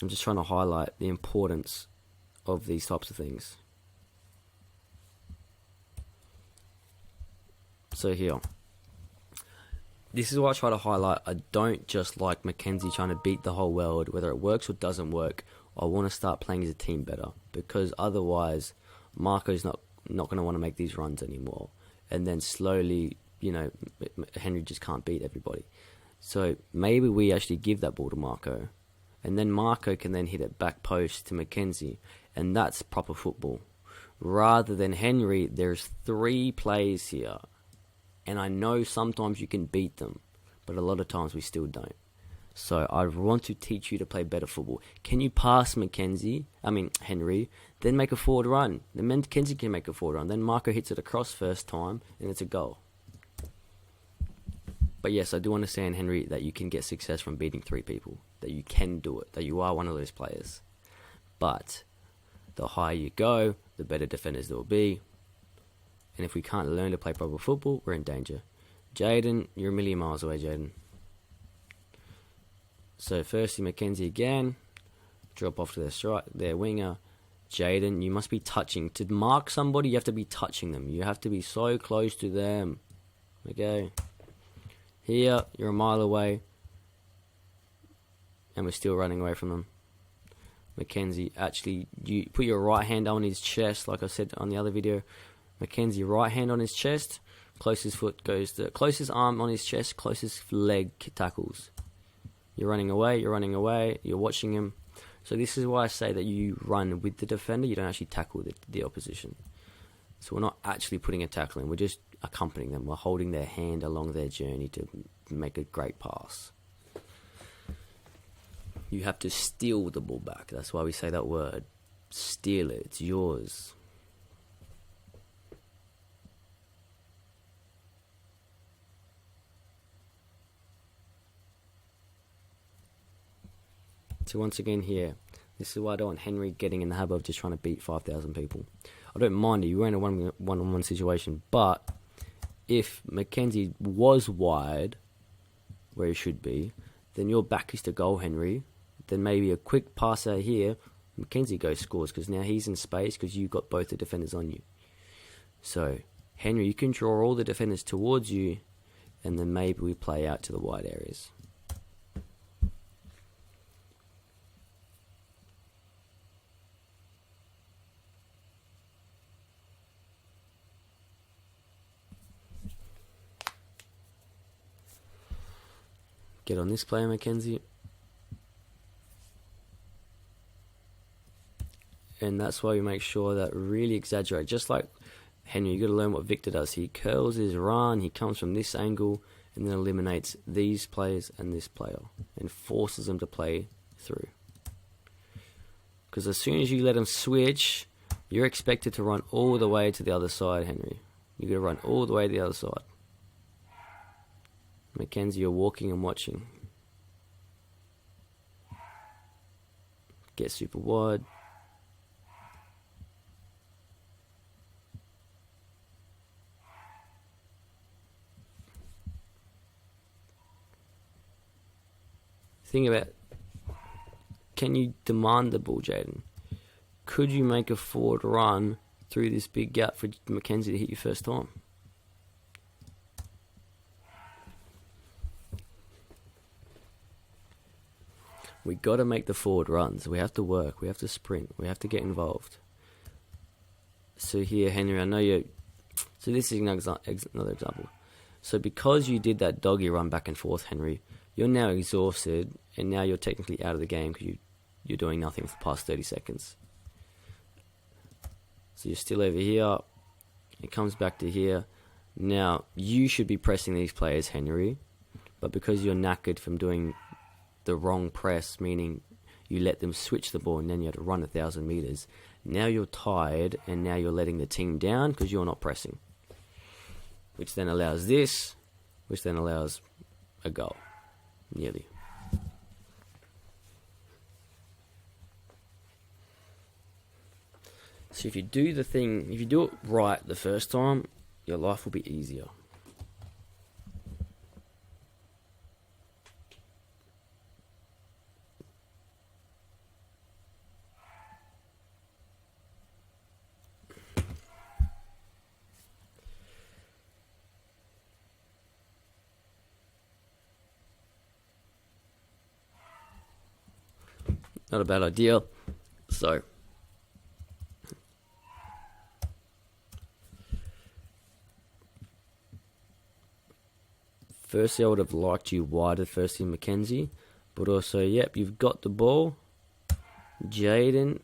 S1: I'm just trying to highlight the importance of these types of things. So here, this is what I try to highlight. I don't just like Mackenzie trying to beat the whole world, whether it works or doesn't work. I want to start playing as a team better, because otherwise Marco's not going to want to make these runs anymore. And then slowly, Henry just can't beat everybody. So maybe we actually give that ball to Marco, and then Marco can then hit it back post to Mackenzie, and that's proper football. Rather than Henry, there's 3 players here. And I know sometimes you can beat them, but a lot of times we still don't. So I want to teach you to play better football. Can you pass Henry, then make a forward run? Then Mackenzie can make a forward run. Then Marco hits it across first time, and it's a goal. But yes, I do understand, Henry, that you can get success from beating 3 people. That you can do it. That you are one of those players. But the higher you go, the better defenders there will be. And if we can't learn to play proper football, we're in danger. Jaden, you're a million miles away, Jaden. So firstly, Mackenzie again. Drop off to their winger. Jaden, you must be touching. To mark somebody, you have to be touching them. You have to be so close to them. Okay. Here, you're a mile away. And we're still running away from them. Mackenzie, actually, you put your right hand on his chest, like I said on the other video. Mackenzie, right hand on his chest, closest arm on his chest, closest leg tackles. You're running away, you're watching him. So this is why I say that you run with the defender, you don't actually tackle the opposition. So we're not actually putting a tackle in, we're just accompanying them. We're holding their hand along their journey to make a great pass. You have to steal the ball back. That's why we say that word. Steal it, it's yours. So once again here, this is why I don't want Henry getting in the habit of just trying to beat 5,000 people. I don't mind it, you were in a one-on-one situation, but if Mackenzie was wide, where he should be, then your back is to goal, Henry. Then maybe a quick pass out here, Mackenzie goes scores, because now he's in space, because you've got both the defenders on you. So, Henry, you can draw all the defenders towards you, and then maybe we play out to the wide areas. Get on this player, Mackenzie. And that's why we make sure that really exaggerate. Just like Henry, you got to learn what Victor does. He curls his run, he comes from this angle, and then eliminates these players and this player, and forces them to play through. Because as soon as you let them switch, you're expected to run all the way to the other side, Henry. You got to run all the way to the other side. Mackenzie, you're walking and watching. Get super wide. Think about, can you demand the ball, Jaden? Could you make a forward run through this big gap for Mackenzie to hit you first time? We got to make the forward runs. We have to work. We have to sprint. We have to get involved. So here, Henry, I know you. So this is another example. So because you did that doggy run back and forth, Henry, you're now exhausted, and now you're technically out of the game because you're doing nothing for the past 30 seconds. So you're still over here. It comes back to here. Now, you should be pressing these players, Henry, but because you're knackered from doing the wrong press, meaning you let them switch the ball and then you had to run 1,000 meters, now you're tired and now you're letting the team down because you're not pressing. Which then allows this, which then allows a goal. Nearly. So if you do it right the first time, your life will be easier. Not a bad idea. So, firstly, I would have liked you wider firstly, Mackenzie. But also, yep, you've got the ball. Jaden,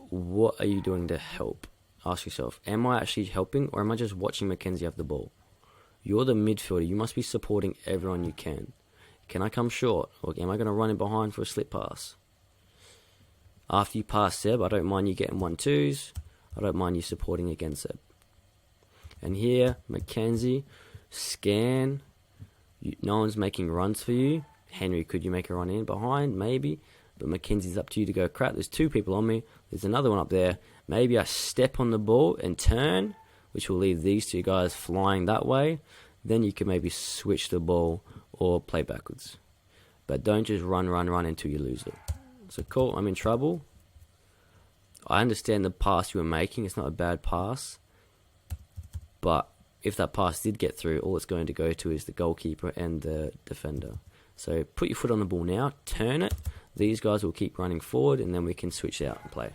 S1: what are you doing to help? Ask yourself, am I actually helping or am I just watching Mackenzie have the ball? You're the midfielder. You must be supporting everyone you can. Can I come short? Or am I going to run in behind for a slip pass? After you pass Seb, I don't mind you getting 1-2s. I don't mind you supporting against Seb. And here, Mackenzie, scan. No one's making runs for you. Henry, could you make a run in behind? Maybe. But Mackenzie's up to you to go, crap, there's 2 people on me. There's another one up there. Maybe I step on the ball and turn, which will leave these 2 guys flying that way. Then you can maybe switch the ball or play backwards. But don't just run until you lose it. So cool, I'm in trouble. I understand the pass you were making. It's not a bad pass. But if that pass did get through, all it's going to go to is the goalkeeper and the defender. So put your foot on the ball now, turn it. These guys will keep running forward and then we can switch out and play.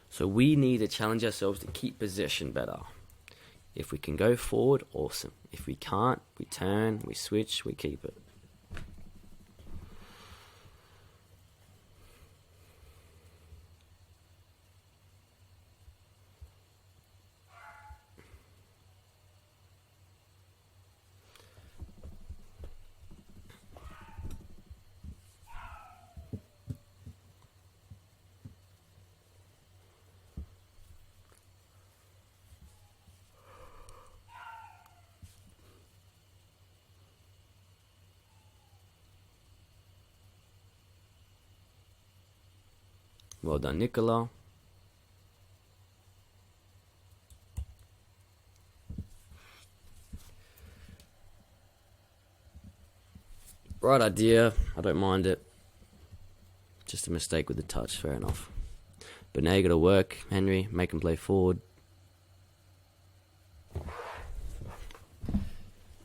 S1: So we need to challenge ourselves to keep possession better. If we can go forward, awesome. If we can't, we turn, we switch, we keep it. Well done, Nicola. Right idea. I don't mind it. Just a mistake with the touch. Fair enough. But now you got to work, Henry. Make him play forward.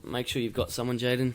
S1: Make sure you've got someone, Jaden.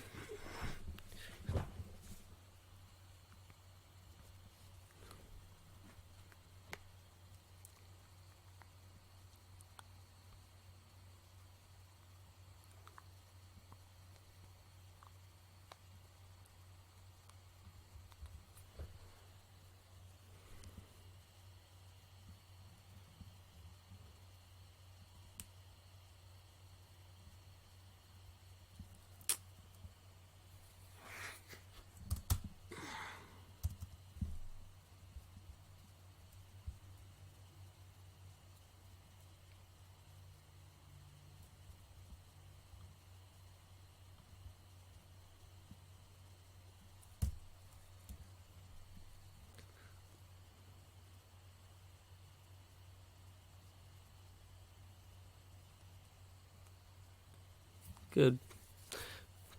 S1: Good.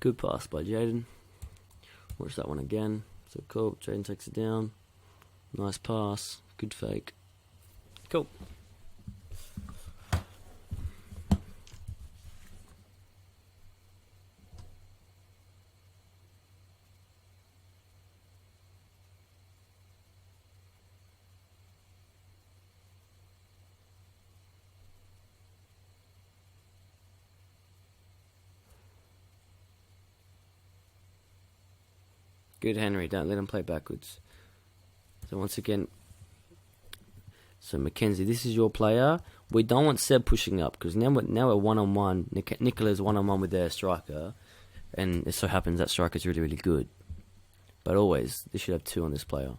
S1: Good pass by Jaden. Watch that one again. So cool. Jaden takes it down. Nice pass. Good fake. Cool. Good, Henry. Don't let him play backwards. So once again, so Mackenzie, this is your player. We don't want Seb pushing up because now we're one-on-one. Nicola's one-on-one with their striker, and it so happens that striker's really, really good. But always, they should have 2 on this player.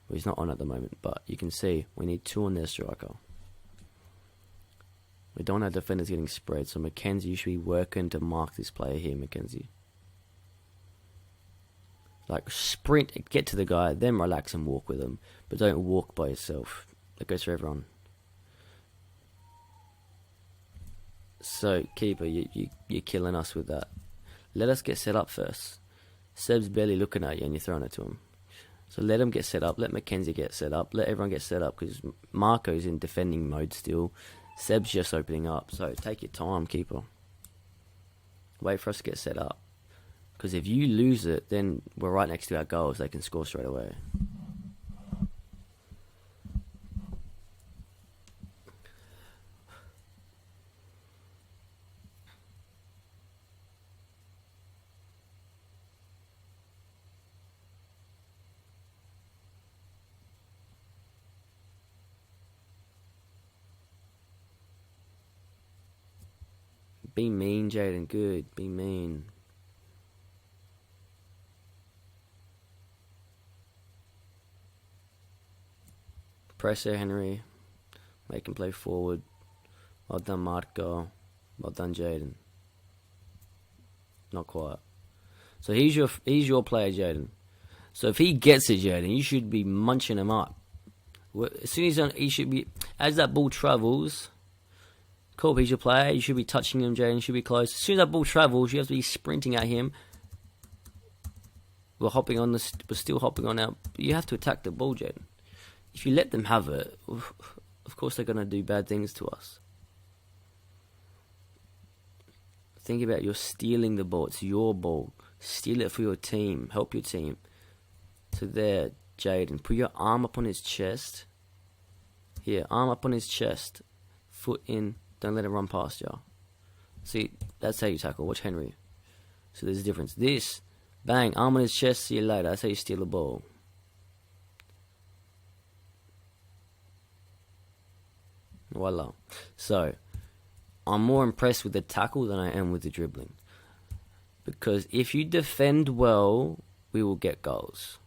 S1: Well, he's not on at the moment, but you can see we need 2 on their striker. We don't have defenders getting spread, so Mackenzie, you should be working to mark this player here, Mackenzie. Like, sprint, get to the guy, then relax and walk with him. But don't walk by yourself. That goes for everyone. So, keeper, you're killing us with that. Let us get set up first. Seb's barely looking at you and you're throwing it to him. So let him get set up. Let Mackenzie get set up. Let everyone get set up because Marco's in defending mode still. Seb's just opening up. So take your time, keeper. Wait for us to get set up. Because if you lose it, then we're right next to our goals. They can score straight away. Be mean, Jaden. Good. Be mean. Press there, Henry. Make him play forward. Well done, Marco. Well done, Jaden. Not quite. So he's your player, Jaden. So if he gets it, Jaden, you should be munching him up. As soon as he should be, as that ball travels. Cool, he's your player. You should be touching him, Jaden. You should be close. As soon as that ball travels, you have to be sprinting at him. We're still hopping on out. But you have to attack the ball, Jaden. If you let them have it, of course they're going to do bad things to us. Think about you're stealing the ball. It's your ball. Steal it for your team. Help your team. So there, Jaden, put your arm up on his chest. Here, arm up on his chest. Foot in. Don't let it run past you. See, that's how you tackle. Watch Henry. So there's a difference. This, bang, arm on his chest. See you later. That's how you steal the ball. Voila. So, I'm more impressed with the tackle than I am with the dribbling. Because if you defend well, we will get goals.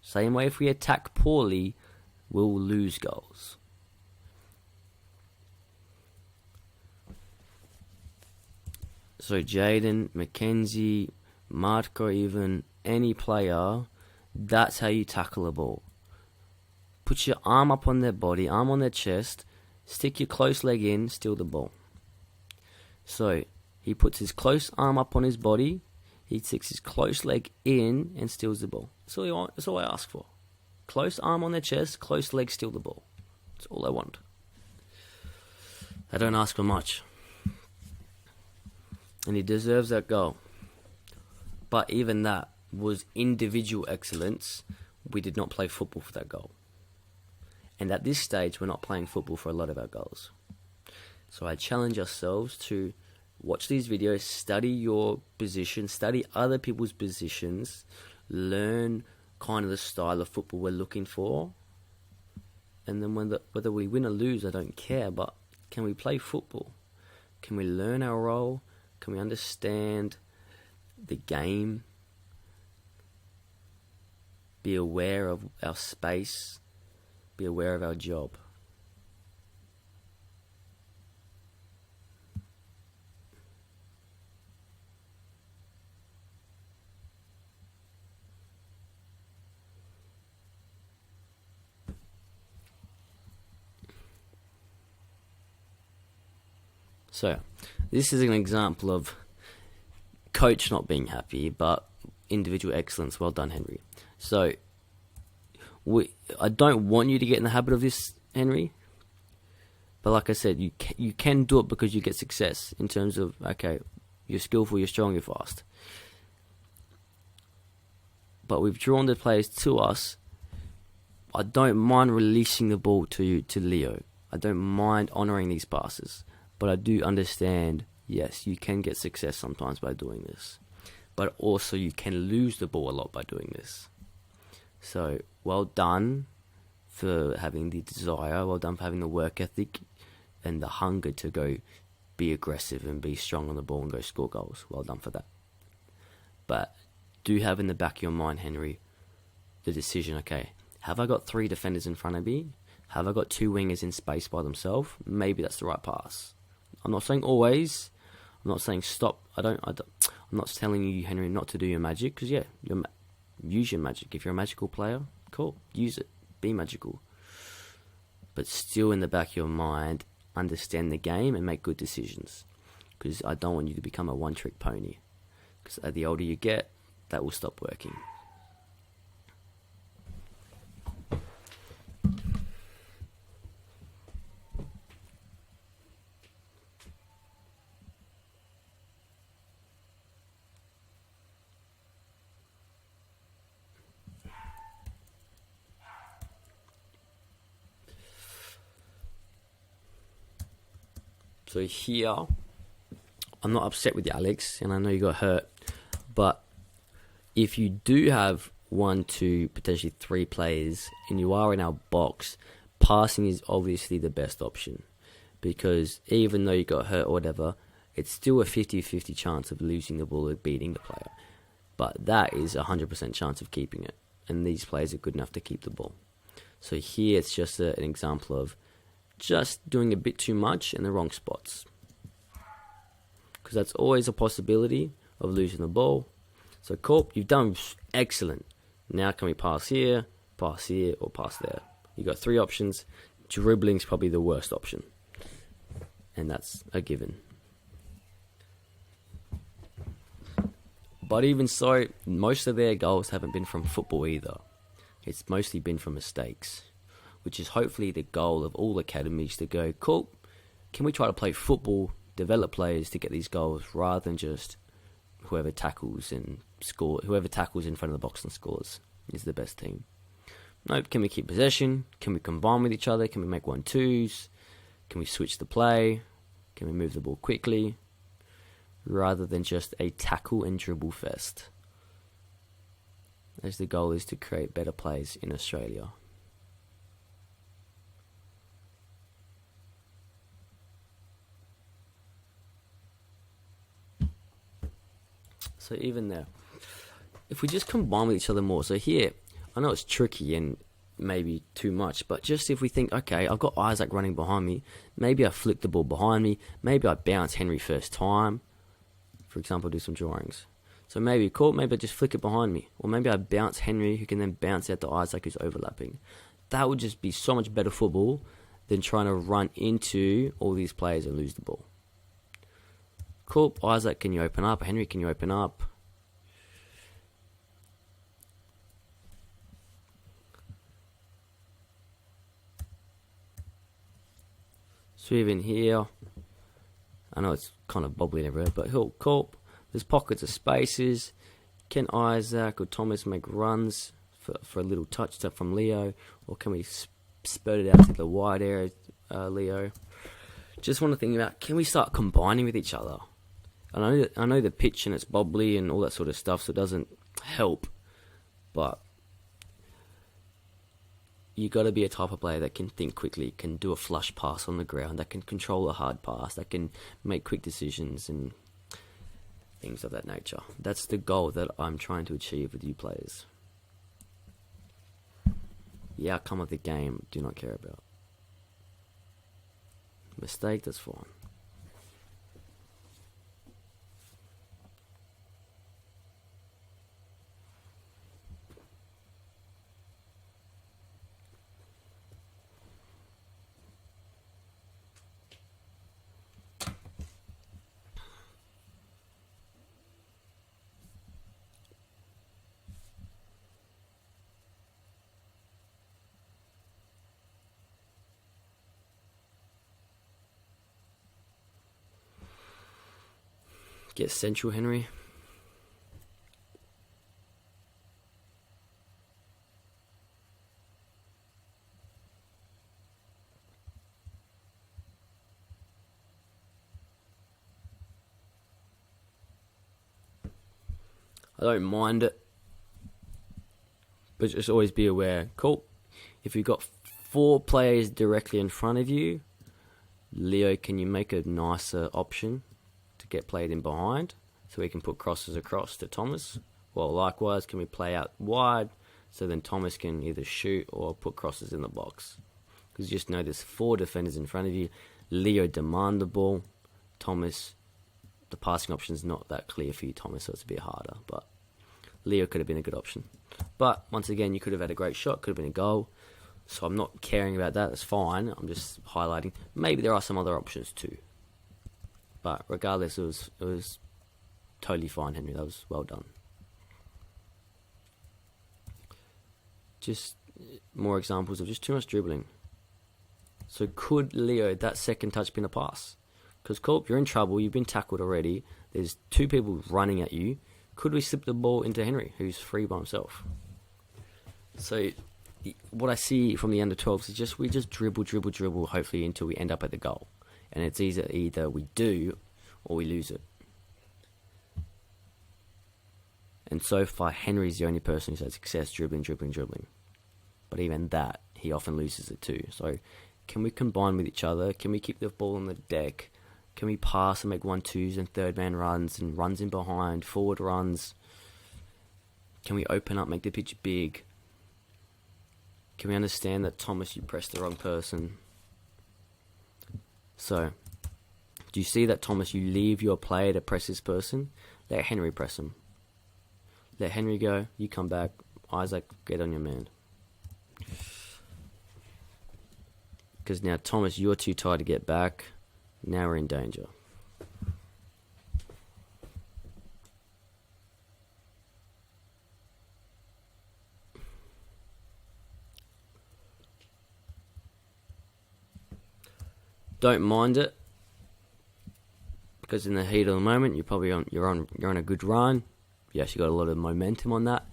S1: Same way if we attack poorly, we'll lose goals. So Jaden, Mackenzie, Marco even, any player, that's how you tackle a ball. Put your arm up on their body, arm on their chest, stick your close leg in, steal the ball. So, he puts his close arm up on his body, he sticks his close leg in and steals the ball. That's all I ask for. Close arm on their chest, close leg, steal the ball. That's all I want. I don't ask for much. And he deserves that goal. But even that was individual excellence. We did not play football for that goal. And at this stage, we're not playing football for a lot of our goals. So I challenge ourselves to watch these videos, study your position, study other people's positions, learn kind of the style of football we're looking for. And then whether we win or lose, I don't care. But can we play football? Can we learn our role? Can we understand the game? Be aware of our space. Be aware of our job. So, this is an example of coach not being happy, but individual excellence. Well done, Henry. So, I don't want you to get in the habit of this, Henry. But like I said, you can do it because you get success in terms of, okay, you're skillful, you're strong, you're fast. But we've drawn the players to us. I don't mind releasing the ball to Leo. I don't mind honouring these passes. But I do understand, yes, you can get success sometimes by doing this. But also you can lose the ball a lot by doing this. So, well done for having the desire. Well done for having the work ethic and the hunger to go be aggressive and be strong on the ball and go score goals. Well done for that. But do have in the back of your mind, Henry, the decision, okay, have I got 3 defenders in front of me? Have I got 2 wingers in space by themselves? Maybe that's the right pass. I'm not saying always. I'm not saying stop. I'm not telling you, Henry, not to do your magic, because use your magic. If you're a magical player, cool, use it. Be magical. But still in the back of your mind, understand the game and make good decisions. Because I don't want you to become a one-trick pony. Because the older you get, that will stop working. So here, I'm not upset with you, Alex, and I know you got hurt, but if you do have 1, 2, potentially 3 players, and you are in our box, passing is obviously the best option, because even though you got hurt or whatever, it's still a 50-50 chance of losing the ball or beating the player, but that is a 100% chance of keeping it, and these players are good enough to keep the ball. So here it's just an example of just doing a bit too much in the wrong spots, because that's always a possibility of losing the ball. So Corp, you've done excellent. Now can we pass here, or pass there? You got 3 options. Dribbling's probably the worst option, and that's a given. But even so, most of their goals haven't been from football either. It's mostly been from mistakes, which is hopefully the goal of all academies, to go, cool, can we try to play football, develop players to get these goals, rather than just whoever tackles in front of the box and scores is the best team. No, can we keep possession? Can we combine with each other? Can we make 1-2s? Can we switch the play? Can we move the ball quickly? Rather than just a tackle and dribble fest. As the goal is to create better plays in Australia. So even there, if we just combine with each other more, so here, I know it's tricky and maybe too much, but just if we think, okay, I've got Isaac running behind me, maybe I flick the ball behind me, maybe I bounce Henry first time, for example, do some drawings. So maybe I just flick it behind me, or maybe I bounce Henry, who can then bounce out to Isaac, who's overlapping. That would just be so much better football than trying to run into all these players and lose the ball. Cool, Isaac, can you open up? Henry, can you open up? So even here, I know it's kind of bobbly everywhere, but cool. There's pockets of spaces. Can Isaac or Thomas make runs for a little touch from Leo? Or can we spurt it out to the wide area, Leo? Just want to think about, can we start combining with each other? I know the pitch and it's bobbly and all that sort of stuff, so it doesn't help. But you got to be a type of player that can think quickly, can do a flush pass on the ground, that can control a hard pass, that can make quick decisions and things of that nature. That's the goal that I'm trying to achieve with you players. The outcome of the game, do not care about. Mistake, that's fine. Get central, Henry. I don't mind it, but just always be aware. Cool. If you've got 4 players directly in front of you, Leo, can you make a nicer option to get played in behind so we can put crosses across to Thomas? Well, likewise, can we play out wide so then Thomas can either shoot or put crosses in the box? Because you just know there's 4 defenders in front of you. Leo demand the ball. Thomas, the passing option is not that clear for you, Thomas, so it's a bit harder. But Leo could have been a good option. But once again, you could have had a great shot, could have been a goal. So I'm not caring about that. That's fine. I'm just highlighting. Maybe there are some other options too. But regardless, it was totally fine, Henry. That was well done. Just more examples of just too much dribbling. So could Leo, that second touch, been a pass? Because Culp, you're in trouble. You've been tackled already. There's 2 people running at you. Could we slip the ball into Henry, who's free by himself? So what I see from the under-12s is we just dribble, hopefully until we end up at the goal. And it's either we do or we lose it. And so far, Henry's the only person who's had success dribbling. But even that, he often loses it too. So can we combine with each other? Can we keep the ball on the deck? Can we pass and make 1-2s and third man runs and runs in behind, forward runs? Can we open up, make the pitch big? Can we understand that, Thomas, you pressed the wrong person? So, do you see that, Thomas, you leave your player to press this person? Let Henry press him. Let Henry go, you come back. Isaac, get on your man. Because now, Thomas, you're too tired to get back. Now we're in danger. Don't mind it, because in the heat of the moment, you're on a good run. Yes, you got a lot of momentum on that,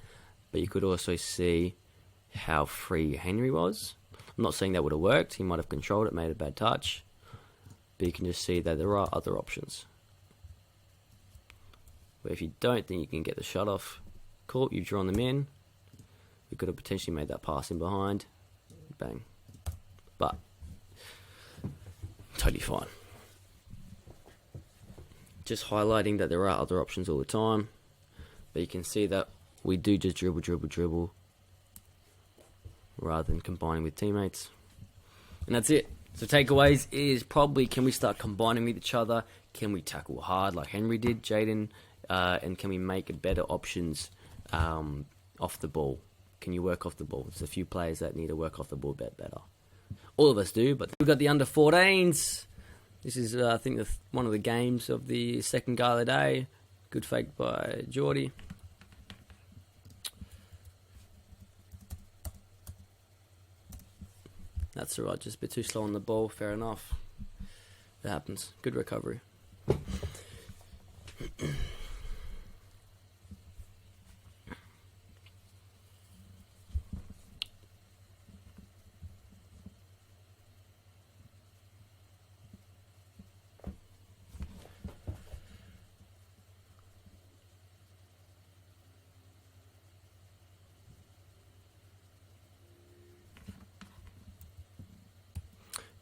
S1: but you could also see how free Henry was. I'm not saying that would have worked. He might have controlled it, made a bad touch, but you can just see that there are other options. Where if you don't think you can get the shot off, cool, you've drawn them in. You could have potentially made that pass in behind, bang, but totally fine. Just highlighting that there are other options all the time, but you can see that we do just dribble rather than combining with teammates. And that's it. So takeaways is probably, can we start combining with each other? Can we tackle hard like Henry did, Jaden? And can we make better options off the ball? Can you work off the ball? There's a few players that need to work off the ball a bit better. All of us do, but we've got the under-14s. This is, I think, one of the games of the second gala day. Good fake by Geordie. That's all right, just a bit too slow on the ball, fair enough. It happens. Good recovery.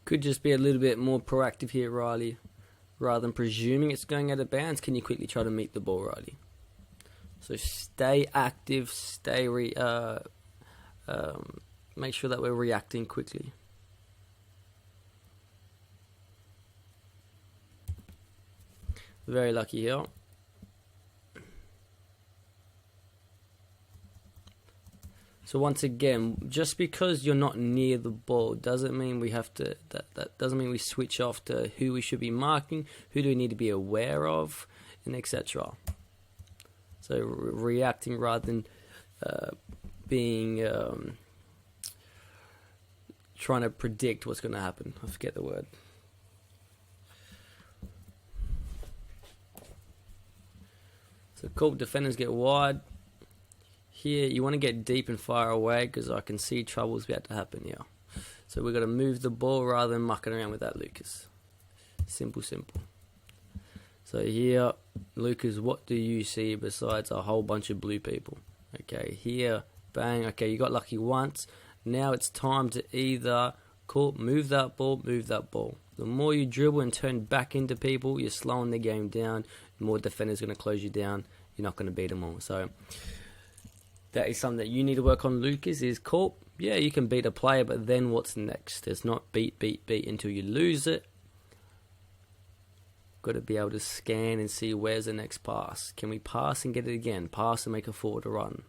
S1: Could just be a little bit more proactive here, Riley. Rather than presuming it's going out of bounds, can you quickly try to meet the ball, Riley? So stay active, make sure that we're reacting quickly. Very lucky here. So once again, just because you're not near the ball doesn't mean we have to. That doesn't mean we switch off to who we should be marking, who do we need to be aware of, and etc. So reacting rather than being trying to predict what's going to happen. I forget the word. So cool, defenders get wide. Here, you want to get deep and far away because I can see trouble's about to happen here. So we've got to move the ball rather than mucking around with that, Lucas. Simple, simple. So here, Lucas, what do you see besides a whole bunch of blue people? Okay, here, bang. Okay, you got lucky once. Now it's time to either move that ball, move that ball. The more you dribble and turn back into people, you're slowing the game down. The more defenders are going to close you down. You're not going to beat them all. So that is something that you need to work on, Lucas, is yeah, you can beat a player, but then what's next? It's not beat until you lose it. Got to be able to scan and see where's the next pass. Can we pass and get it again? Pass and make a forward run.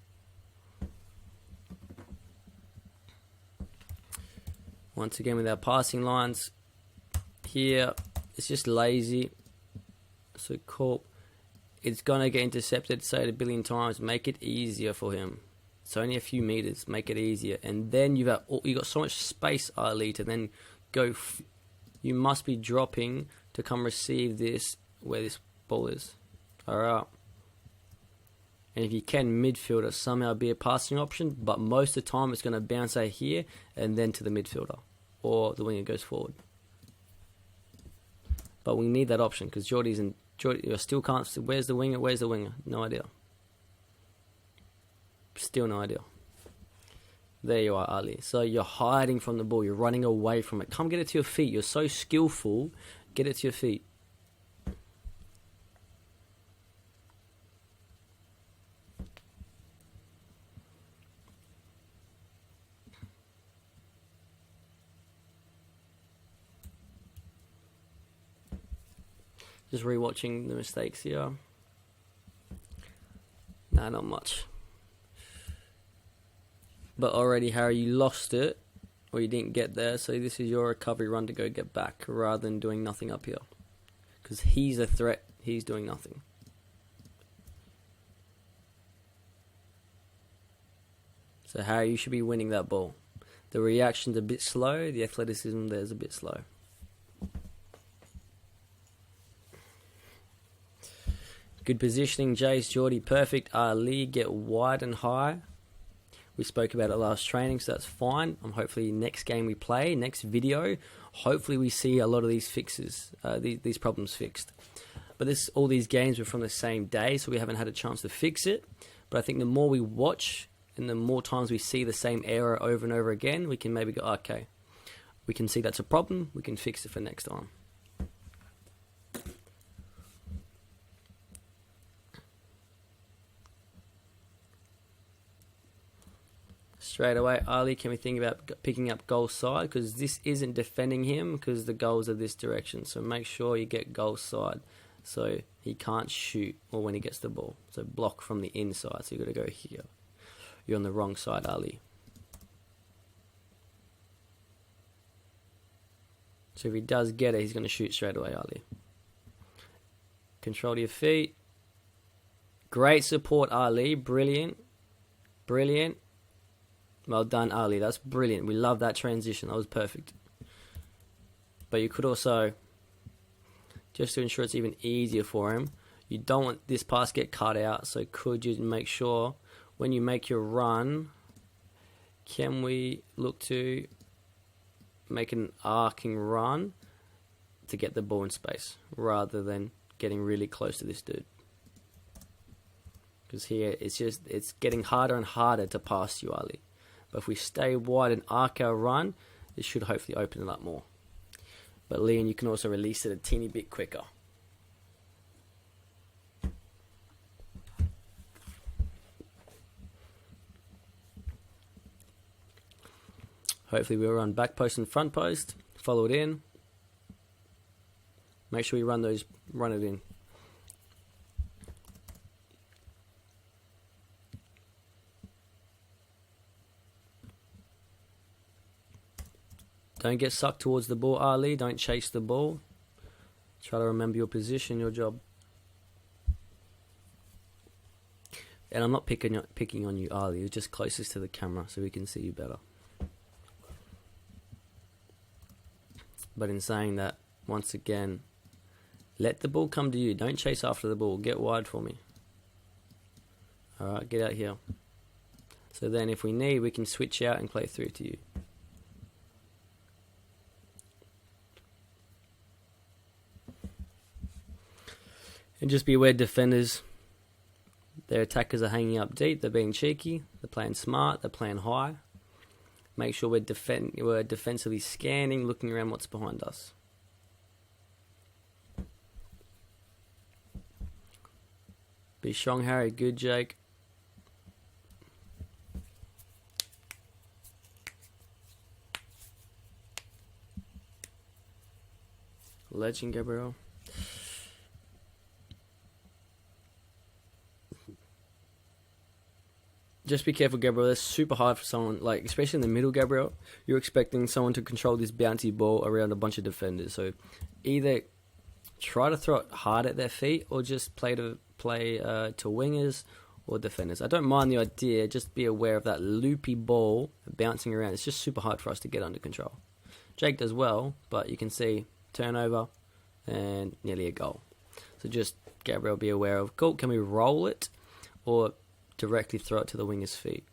S1: Once again with our passing lines, here it's just lazy. So it's going to get intercepted, say it a billion times. Make it easier for him. It's only a few meters. Make it easier. And then you got so much space, Ali, to then go. You must be dropping to come receive this where this ball is. Alright. And if you can, midfielder somehow be a passing option, but most of the time it's going to bounce out here and then to the midfielder. Or the winger goes forward. But we need that option because Jordy still can't. Where's the winger? Where's the winger? No idea. Still no idea. There you are, Ali. So you're hiding from the ball. You're running away from it. Come get it to your feet. You're so skillful. Get it to your feet. Just rewatching the mistakes here. Nah, not much. But already, Harry, you lost it, or you didn't get there, so this is your recovery run to go get back, rather than doing nothing up here. Because he's a threat, he's doing nothing. So Harry, you should be winning that ball. The reaction's a bit slow, the athleticism there's a bit slow. Good positioning, Jace, Geordie, perfect. Ali, get wide and high. We spoke about it last training, so that's fine. Hopefully next game we play, next video, hopefully we see a lot of these fixes, these problems fixed. But all these games were from the same day, so we haven't had a chance to fix it. But I think the more we watch and the more times we see the same error over and over again, we can maybe go, okay, we can see that's a problem, we can fix it for next time. Straight away, Ali, can we think about picking up goal side? Because this isn't defending him because the goals are this direction. So make sure you get goal side so he can't shoot or when he gets the ball. So block from the inside. So you've got to go here. You're on the wrong side, Ali. So if he does get it, he's going to shoot straight away, Ali. Control your feet. Great support, Ali. Brilliant. Brilliant. Well done, Ali. That's brilliant. We love that transition. That was perfect. But you could also, just to ensure it's even easier for him, you don't want this pass to get cut out. So could you make sure when you make your run, can we look to make an arcing run to get the ball in space rather than getting really close to this dude? Because here it's getting harder and harder to pass you, Ali. But if we stay wide and arc our run, it should hopefully open it up more. But Leon, you can also release it a teeny bit quicker. Hopefully we'll run back post and front post, follow it in. Make sure you run it in. Don't get sucked towards the ball, Ali. Don't chase the ball. Try to remember your position, your job. And I'm not picking on you, Ali. You're just closest to the camera so we can see you better. But in saying that, once again, let the ball come to you. Don't chase after the ball. Get wide for me. Alright, get out here. So then if we need, we can switch out and play through to you. And just be aware, defenders, their attackers are hanging up deep, they're being cheeky, they're playing smart, they're playing high. Make sure we're defensively scanning, looking around what's behind us. Be strong, Harry. Good, Jake. Legend, Gabriel. Just be careful, Gabriel. That's super hard for someone, like, especially in the middle, Gabriel. You're expecting someone to control this bouncy ball around a bunch of defenders. So either try to throw it hard at their feet or just play to wingers or defenders. I don't mind the idea. Just be aware of that loopy ball bouncing around. It's just super hard for us to get under control. Jake does well, but you can see turnover and nearly a goal. So just, Gabriel, be aware of, cool, can we roll it or directly throw it to the winger's feet?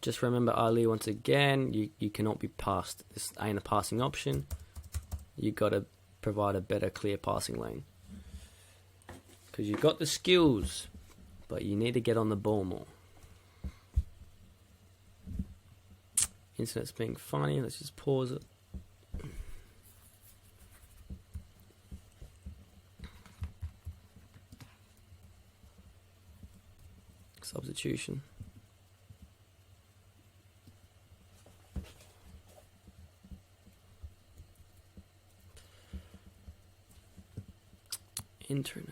S1: Just remember, Ali, once again, you cannot be passed. This ain't a passing option. You got to provide a better clear passing lane. Because you've got the skills, but you need to get on the ball more. Internet's being funny. Let's just pause it. Substitution. Internet.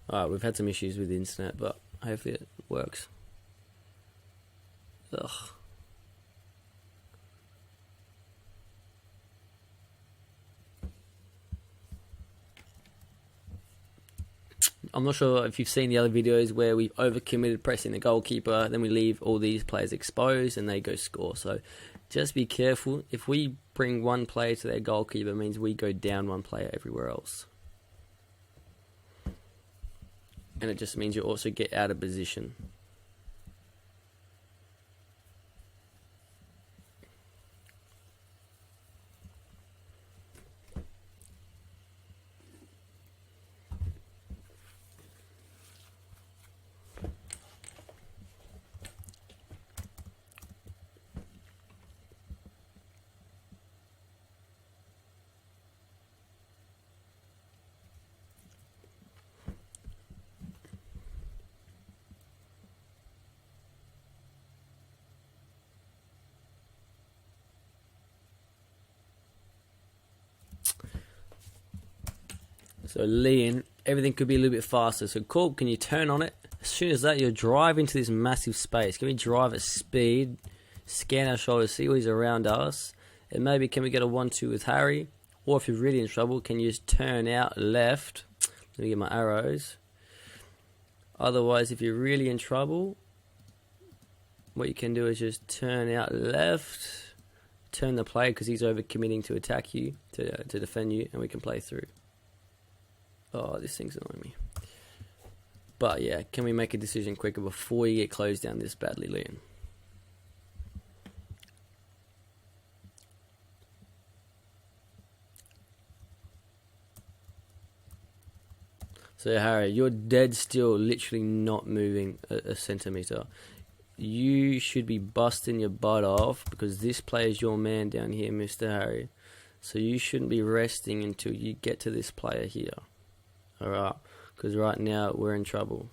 S1: Alright, we've had some issues with the internet, but hopefully it works. Ugh. I'm not sure if you've seen the other videos where we've overcommitted pressing the goalkeeper, then we leave all these players exposed and they go score. So just be careful. If we bring one player to their goalkeeper, it means we go down one player everywhere else. And it just means you also get out of position. So Leon, everything could be a little bit faster. So cool, can you turn on it? As soon as that, you're driving into this massive space. Can we drive at speed, scan our shoulders, see what is around us? And maybe can we get a 1-2 with Harry? Or if you're really in trouble, can you just turn out left? Let me get my arrows. Otherwise, if you're really in trouble, what you can do is just turn out left, turn the play because he's over-committing to attack you, to defend you, and we can play through. Oh, this thing's annoying me. But yeah, can we make a decision quicker before you get closed down this badly, Leon? So Harry, you're dead still, literally not moving a centimetre. You should be busting your butt off because this player's your man down here, Mr. Harry. So you shouldn't be resting until you get to this player here. Alright, because right now we're in trouble.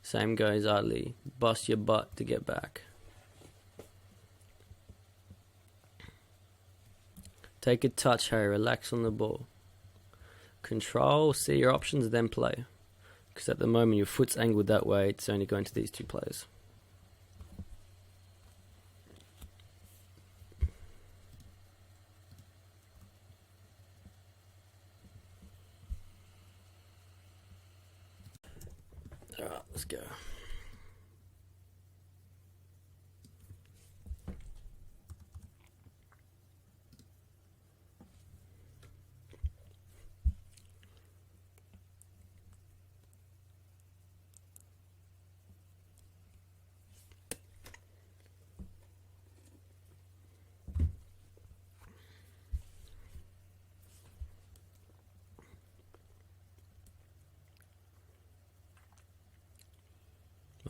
S1: Same goes Ali. Bust your butt to get back. Take a touch, Harry. Relax on the ball. Control, see your options, then play. Because at the moment your foot's angled that way, it's only going to these two players. Alright, let's go.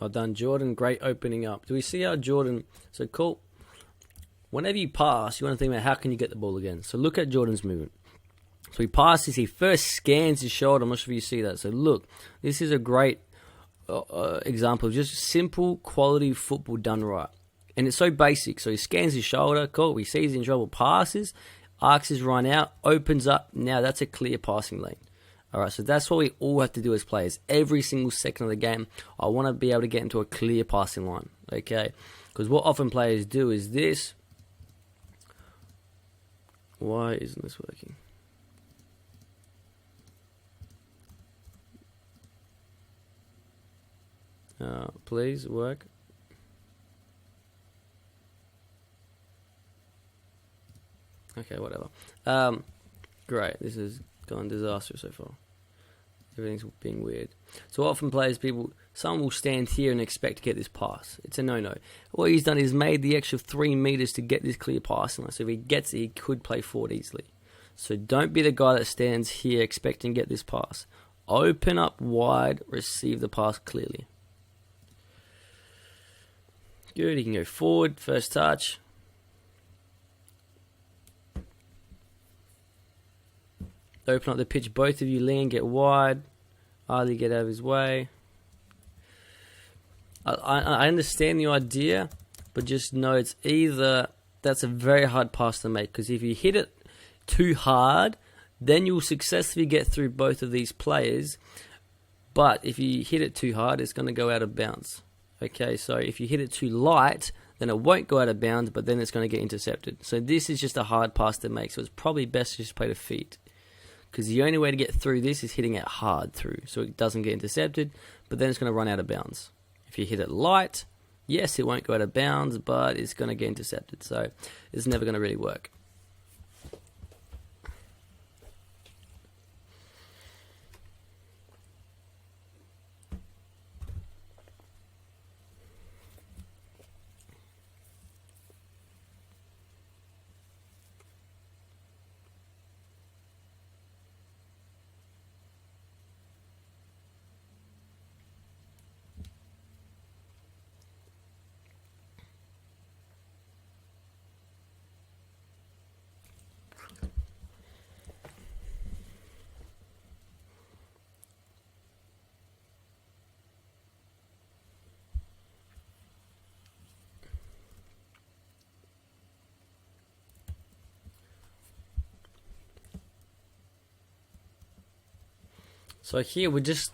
S1: Well done, Jordan. Great opening up. Do we see how Jordan... So, cool. Whenever you pass, you want to think about how can you get the ball again. So, look at Jordan's movement. So, he passes. He first scans his shoulder. I'm not sure if you see that. So, look. This is a great example of just simple, quality football done right. And it's so basic. So, he scans his shoulder. Cool. He sees he's in trouble. Passes. Arcs his run out. Opens up. Now, that's a clear passing lane. All right, so that's what we all have to do as players. Every single second of the game, I want to be able to get into a clear passing line, okay? Because what often players do is this. Why isn't this working? Please work. Okay, whatever. Great, this has gone disastrous so far. Everything's being weird. So often players, someone will stand here and expect to get this pass. It's a no-no. What he's done is made the extra 3 meters to get this clear passing line. So if he gets it, he could play forward easily. So don't be the guy that stands here expecting to get this pass. Open up wide, receive the pass clearly. Good, he can go forward, first touch. Open up the pitch, both of you lean, get wide. Ali, get out of his way. I understand the idea, but just know it's either... That's a very hard pass to make, because if you hit it too hard, then you'll successfully get through both of these players. But if you hit it too hard, it's going to go out of bounds. Okay, so if you hit it too light, then it won't go out of bounds, but then it's going to get intercepted. So this is just a hard pass to make, so it's probably best to just play to feet. Because the only way to get through this is hitting it hard through, so it doesn't get intercepted, but then it's going to run out of bounds. If you hit it light, yes, it won't go out of bounds, but it's going to get intercepted, so it's never going to really work. So here we're just...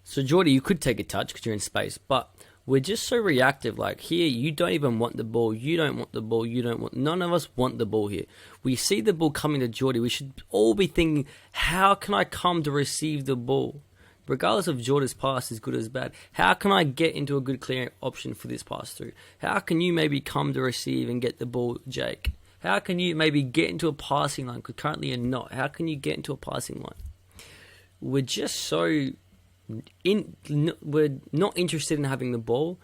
S1: So Jordy, you could take a touch because you're in space, but we're just so reactive. Like here, you don't even want the ball. You don't want the ball. You don't want... None of us want the ball here. We see the ball coming to Jordy. We should all be thinking, how can I come to receive the ball? Regardless of Jordy's pass is good or bad, how can I get into a good clearing option for this pass through? How can you maybe come to receive and get the ball, Jake? How can you maybe get into a passing line? Because currently you're not. How can you get into a passing line? We're just so... we're not interested in having the ball.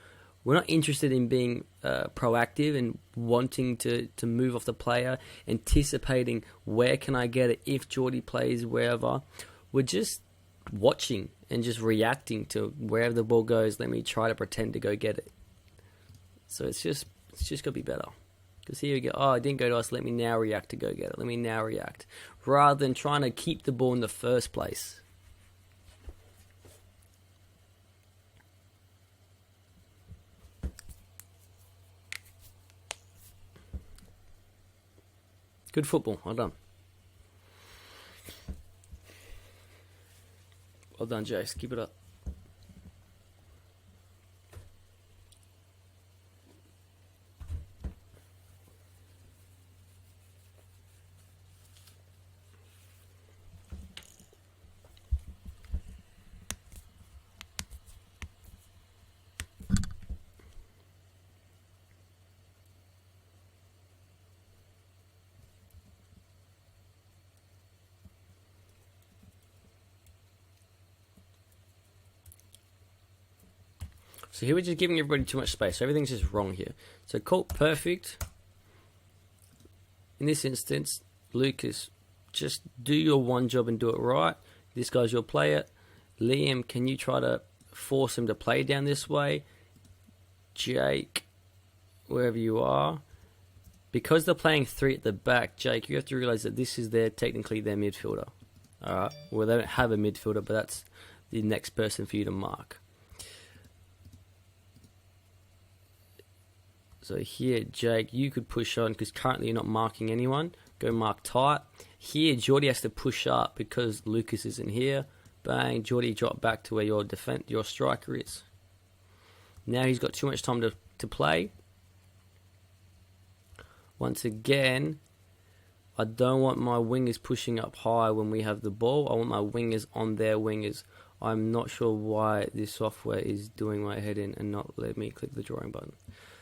S1: We're not interested in being proactive and wanting to move off the player, anticipating where can I get it if Jordy plays wherever. We're just watching and just reacting to wherever the ball goes. Let me try to pretend to go get it. So it's just got to be better. Because here we go, oh, it didn't go to us, let me now react to go get it. Let me now react. Rather than trying to keep the ball in the first place. Good football, well done. Well done, Jace, keep it up. So here we're just giving everybody too much space. So everything's just wrong here. So Colt, perfect. In this instance, Lucas, just do your one job and do it right. This guy's your player. Liam, can you try to force him to play down this way. Jake, wherever you are. Because they're playing 3 at the back, Jake, you have to realise that this is technically their midfielder. Alright, well, they don't have a midfielder, but that's the next person for you to mark. So here, Jake, you could push on because currently you're not marking anyone. Go mark tight. Here, Geordie has to push up because Lucas isn't here. Bang, Geordie drop back to where your striker is. Now he's got too much time to play. Once again, I don't want my wingers pushing up high when we have the ball. I want my wingers on their wingers. I'm not sure why this software is doing my head in and not let me click the drawing button.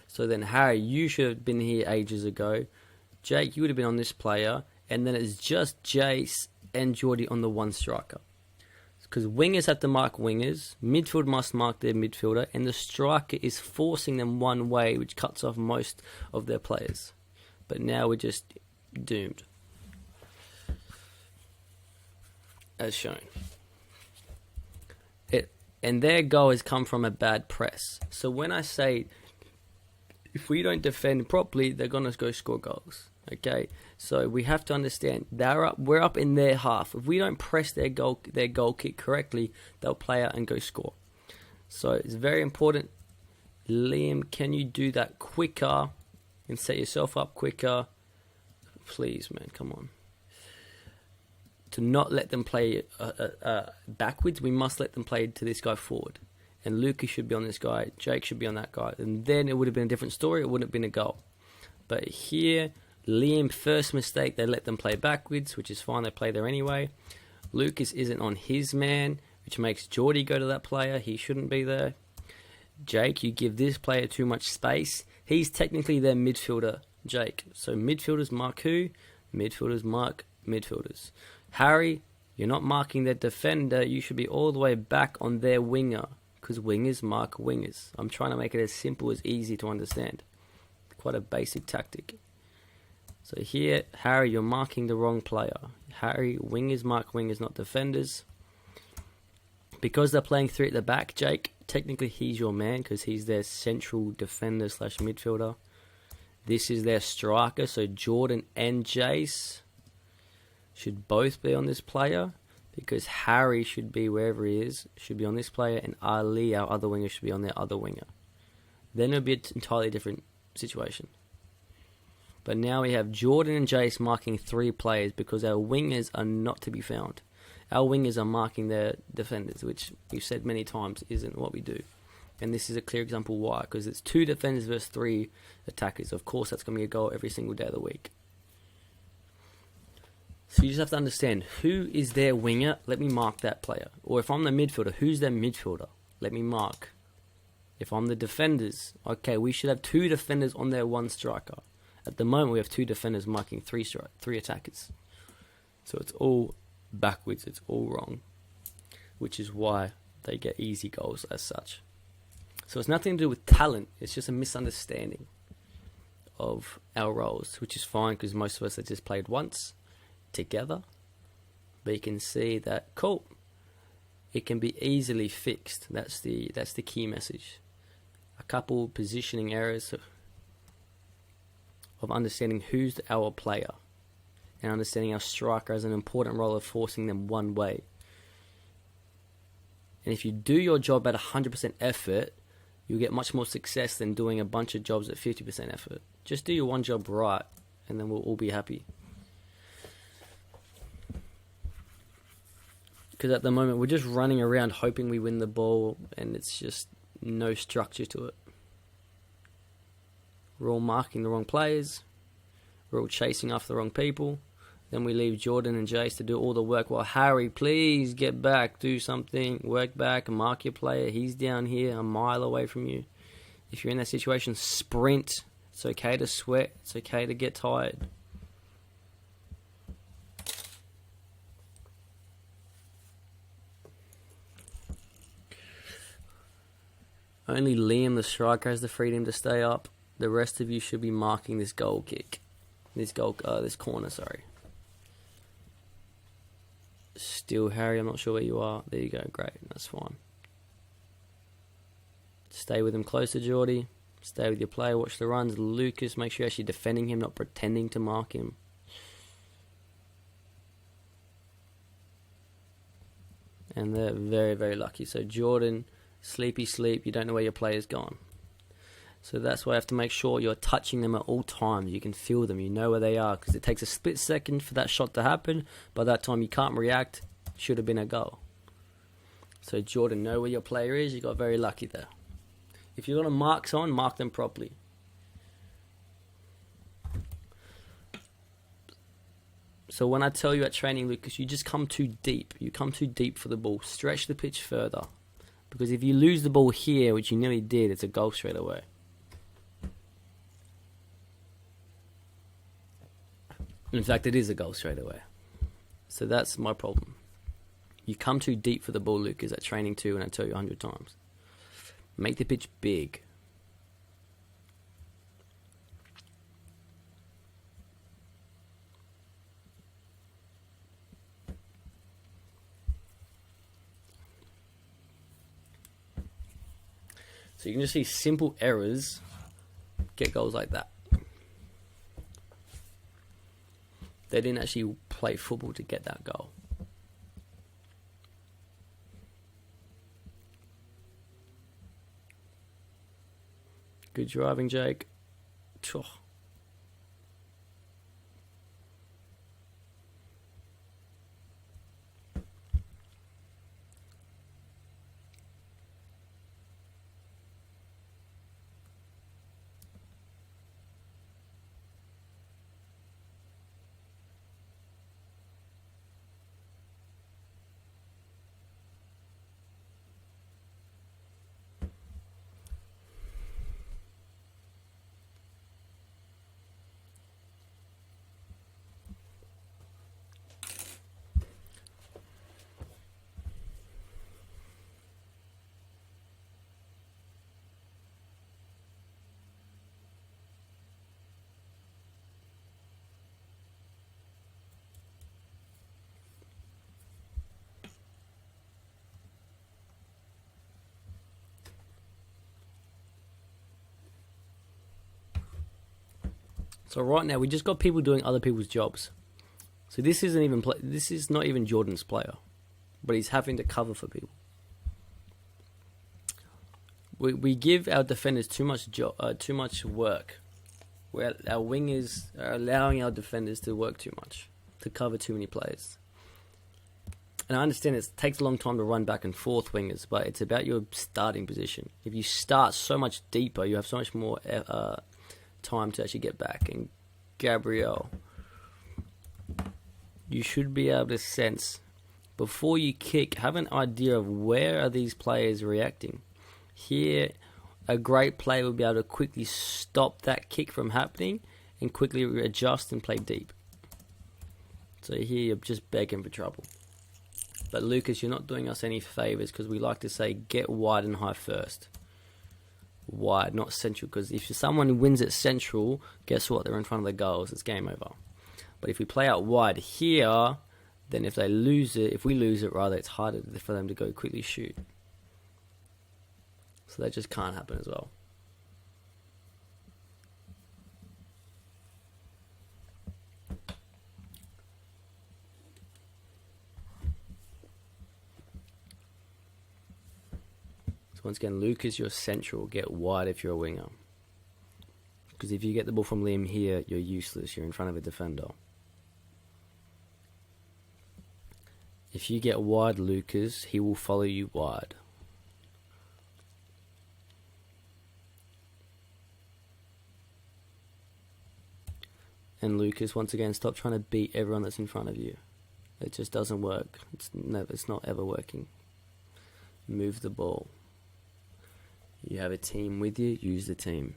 S1: So then, Harry, you should have been here ages ago. Jake, you would have been on this player. And then it's just Jace and Geordie on the one striker. Because wingers have to mark wingers, midfield must mark their midfielder, and the striker is forcing them one way, which cuts off most of their players. But now we're just doomed. As shown. And their goal has come from a bad press. So when I say, if we don't defend properly, they're going to go score goals. Okay, so we have to understand we're up in their half. If we don't press their goal kick correctly, they'll play out and go score. So it's very important. Liam, can you do that quicker and set yourself up quicker? Please, man, come on. To not let them play backwards, we must let them play to this guy forward. And Lucas should be on this guy. Jake should be on that guy. And then it would have been a different story. It wouldn't have been a goal. But here, Liam, first mistake, they let them play backwards, which is fine. They play there anyway. Lucas isn't on his man, which makes Geordie go to that player. He shouldn't be there. Jake, you give this player too much space. He's technically their midfielder, Jake. So midfielders mark who? Midfielders mark midfielders. Harry, you're not marking their defender. You should be all the way back on their winger, because wingers mark wingers. I'm trying to make it as simple as easy to understand. Quite a basic tactic. So here, Harry, you're marking the wrong player. Harry, wingers mark wingers, not defenders. Because they're playing 3 at the back, Jake, technically he's your man because he's their central defender / midfielder. This is their striker, so Jordan and Jace should both be on this player because Harry should be wherever he is, should be on this player, and Ali, our other winger, should be on their other winger. Then it'll be an entirely different situation. But now we have Jordan and Jace marking 3 players because our wingers are not to be found. Our wingers are marking their defenders, which we've said many times isn't what we do. And this is a clear example why, because it's 2 defenders versus 3 attackers. Of course, that's going to be a goal every single day of the week. So you just have to understand, who is their winger? Let me mark that player. Or if I'm the midfielder, who's their midfielder? Let me mark. If I'm the defenders, okay, we should have 2 defenders on their 1 striker. At the moment, we have 2 defenders marking 3 attackers. So it's all backwards, it's all wrong, which is why they get easy goals as such. So it's nothing to do with talent, it's just a misunderstanding of our roles, which is fine because most of us have just played once together. But you can see that, cool, it can be easily fixed. That's the key message. A couple positioning errors of understanding who's our player and understanding our striker has an important role of forcing them one way. And if you do your job at 100% effort, you'll get much more success than doing a bunch of jobs at 50% effort. Just do your one job right, and then we'll all be happy. Because at the moment, we're just running around hoping we win the ball, and it's just no structure to it. We're all marking the wrong players. We're all chasing after the wrong people. Then we leave Jordan and Jace to do all the work. Well, Harry, please get back, do something, work back, and mark your player. He's down here a mile away from you. If you're in that situation, sprint. It's okay to sweat. It's okay to get tired. Only Liam, the striker, has the freedom to stay up. The rest of you should be marking this goal kick. This corner, sorry. Still, Harry, I'm not sure where you are. There you go, great, that's fine. Stay with him closer, Geordie. Stay with your player. Watch the runs. Lucas, make sure you're actually defending him, not pretending to mark him. And they're very, very lucky. So Jordan, sleepy sleep. You don't know where your player's gone. So that's why you have to make sure you're touching them at all times. You can feel them. You know where they are. Because it takes a split second for that shot to happen. By that time, you can't react. Should have been a goal. So Jordan, know where your player is. You got very lucky there. If you're going to mark someone, mark them properly. So when I tell you at training, Lucas, you just come too deep. You come too deep for the ball. Stretch the pitch further. Because if you lose the ball here, which you nearly did, it's a goal straight away. In fact, it is a goal straight away. So that's my problem. You come too deep for the ball, Lucas, at training too, and I tell you 100 times. Make the pitch big. So you can just see simple errors get goals like that. They didn't actually play football to get that goal. Good driving, Jake. So right now we just got people doing other people's jobs. So this isn't even this is not even Jordan's player, but he's having to cover for people. We give our defenders too much work. Where our wingers are allowing our defenders to work too much, to cover too many players. And I understand it takes a long time to run back and forth, wingers, but it's about your starting position. If you start so much deeper, you have so much more time to actually get back. And Gabrielle, you should be able to sense, before you kick, have an idea of where are these players reacting. Here, a great player will be able to quickly stop that kick from happening and quickly adjust and play deep. So here you're just begging for trouble. But Lucas, you're not doing us any favours, because we like to say get wide and high first. Wide, not central, because if someone wins at central, guess what? They're in front of the goals. It's game over. But if we play out wide here, then if we lose it, it's harder for them to go quickly shoot. So that just can't happen as well. So once again, Lucas, you're central. Get wide if you're a winger. Because if you get the ball from Liam here, you're useless. You're in front of a defender. If you get wide, Lucas, he will follow you wide. And Lucas, once again, stop trying to beat everyone that's in front of you. It just doesn't work. It's not ever working. Move the ball. You have a team with you, use the team.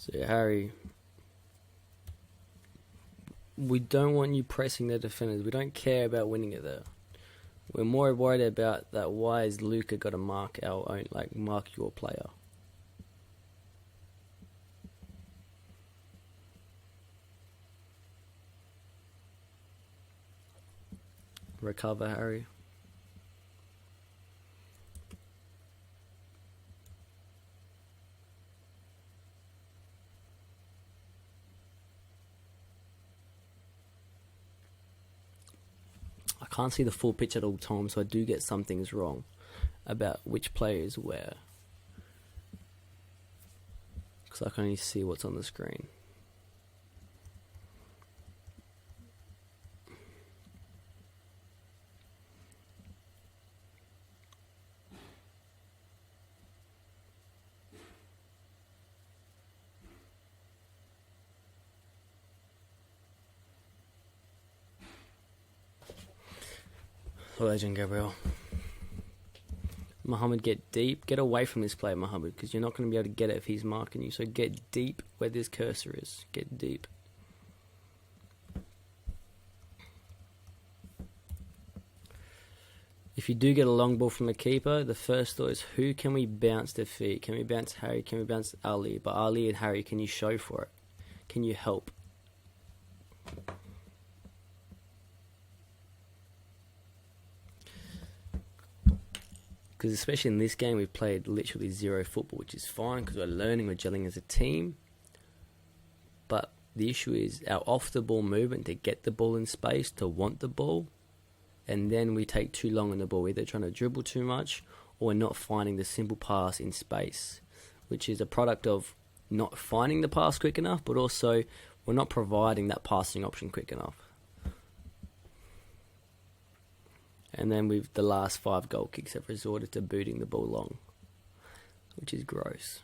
S1: So Harry, we don't want you pressing the defenders. We don't care about winning it there. We're more worried about that. Why is Luca got to mark our own, mark your player? Recover, Harry. I can't see the full pitch at all times, so I do get some things wrong about which player is where, because I can only see what's on the screen. Legend, Gabriel. Mohammed, get deep. Get away from this player, Mohammed, because you're not going to be able to get it if he's marking you. So get deep where this cursor is. Get deep. If you do get a long ball from the keeper, the first thought is, who can we bounce their feet? Can we bounce Harry? Can we bounce Ali? But Ali and Harry, can you show for it? Can you help? Because especially in this game, we've played literally zero football, which is fine because we're learning, we're gelling as a team. But the issue is our off-the-ball movement to get the ball in space, to want the ball, and then we take too long on the ball, either trying to dribble too much or we're not finding the simple pass in space, which is a product of not finding the pass quick enough, but also we're not providing that passing option quick enough. And then the last 5 goal kicks have resorted to booting the ball long, which is gross.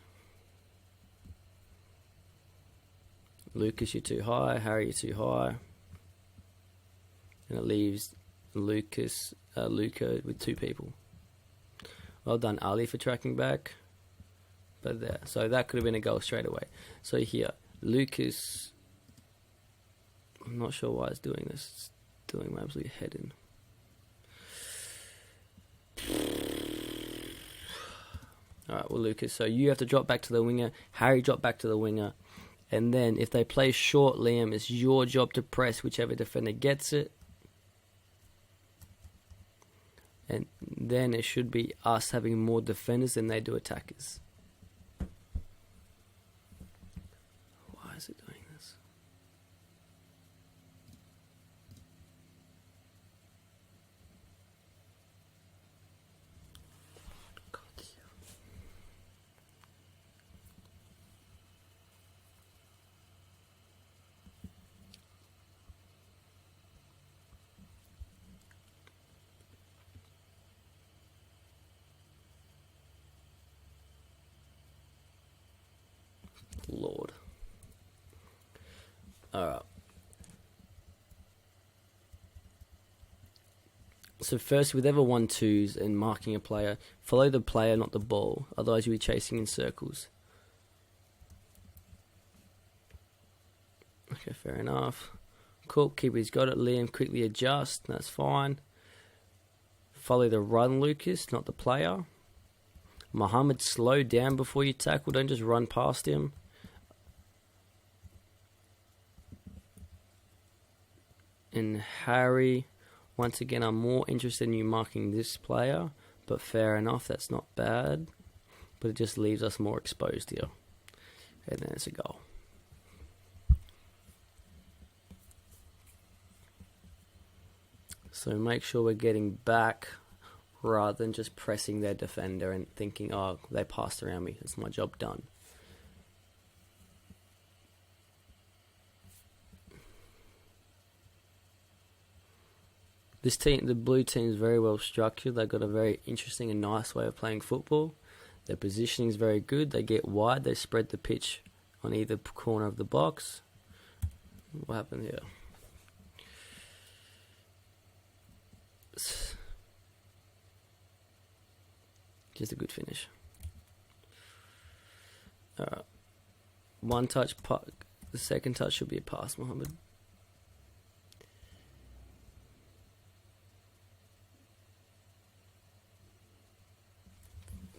S1: Lucas, you're too high. Harry, you're too high. And it leaves Luca with 2 people. Well done, Ali, for tracking back. But there. So that could have been a goal straight away. So here, Lucas, I'm not sure why it's doing this. It's doing my absolute head in. Alright, well, Lucas, so you have to drop back to the winger. Harry, drop back to the winger. And then if they play short, Liam, it's your job to press whichever defender gets it. And then it should be us having more defenders than they do attackers. Why is it doing this? Lord. Alright. So first, with ever 1-2s and marking a player, follow the player, not the ball. Otherwise you'll be chasing in circles. Okay, fair enough. Cool, keeper's got it. Liam, quickly adjust. That's fine. Follow the run, Lucas, not the player. Mohammed, slow down before you tackle. Don't just run past him. And Harry, once again, I'm more interested in you marking this player, but fair enough, that's not bad. But it just leaves us more exposed here. And then it's a goal. So make sure we're getting back rather than just pressing their defender and thinking, oh, they passed around me, it's my job done. This team, the blue team, is very well structured. They've got a very interesting and nice way of playing football. Their positioning is very good. They get wide. They spread the pitch on either corner of the box. What happened here? Just a good finish. Alright. one touch, the second touch should be a pass, Mohammed.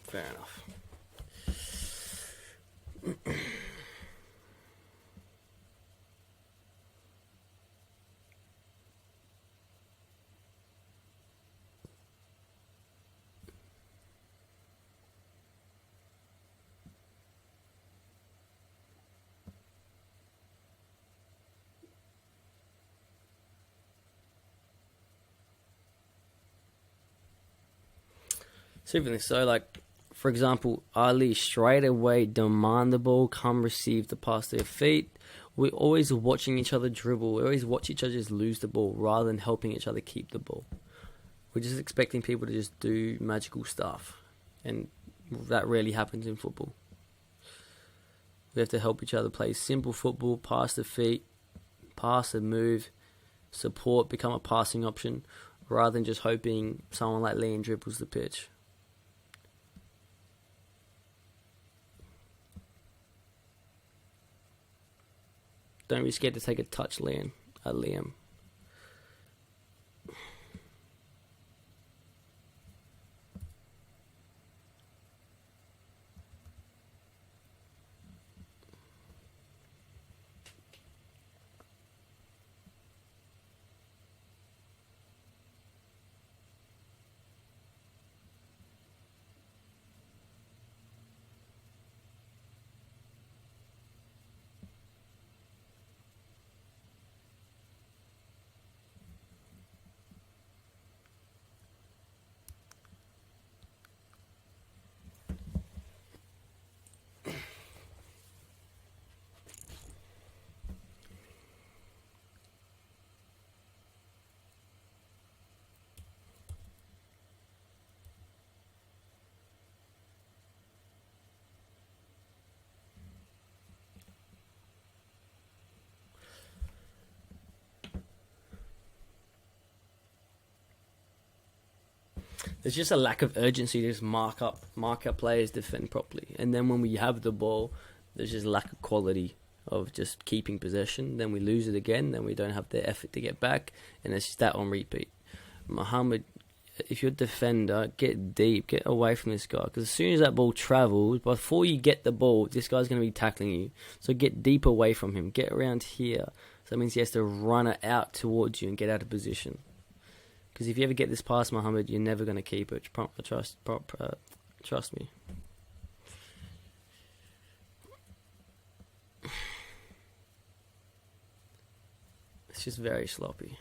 S1: Fair enough. So, like, for example, Ali straight away demand the ball, come receive the pass to their feet. We're always watching each other dribble. We always watch each other just lose the ball rather than helping each other keep the ball. We're just expecting people to just do magical stuff. And that rarely happens in football. We have to help each other play simple football, pass the feet, pass and move, support, become a passing option, rather than just hoping someone like Leon dribbles the pitch. Don't be scared to take a touch, Liam. There's just a lack of urgency to just mark up players, defend properly. And then when we have the ball, there's just lack of quality of just keeping possession. Then we lose it again, then we don't have the effort to get back, and it's just that on repeat. Mohammed, if you're a defender, get deep, get away from this guy. Because as soon as that ball travels, before you get the ball, this guy's going to be tackling you. So get deep away from him. Get around here. So that means he has to run it out towards you and get out of position. Because if you ever get this past Mohammed, you're never going to keep it. Trust me. It's just very sloppy.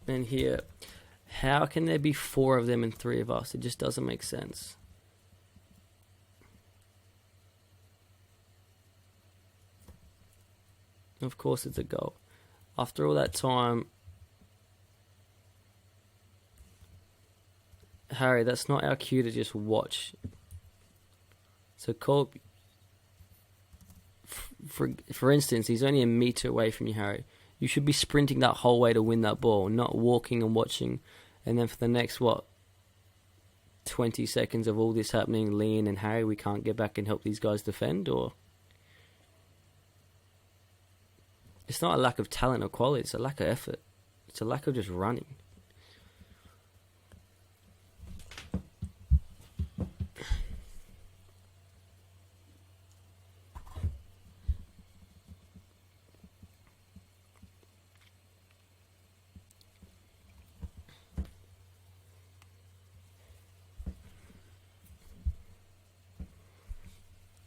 S1: And here, how can there be 4 of them and 3 of us? It just doesn't make sense. Of course it's a goal. After all that time, Harry, that's not our cue to just watch. So call, for instance, he's only a metre away from you, Harry. You should be sprinting that whole way to win that ball, not walking and watching. And then for the next, 20 seconds of all this happening, Leon and Harry, we can't get back and help these guys defend, or... It's not a lack of talent or quality, it's a lack of effort. It's a lack of just running.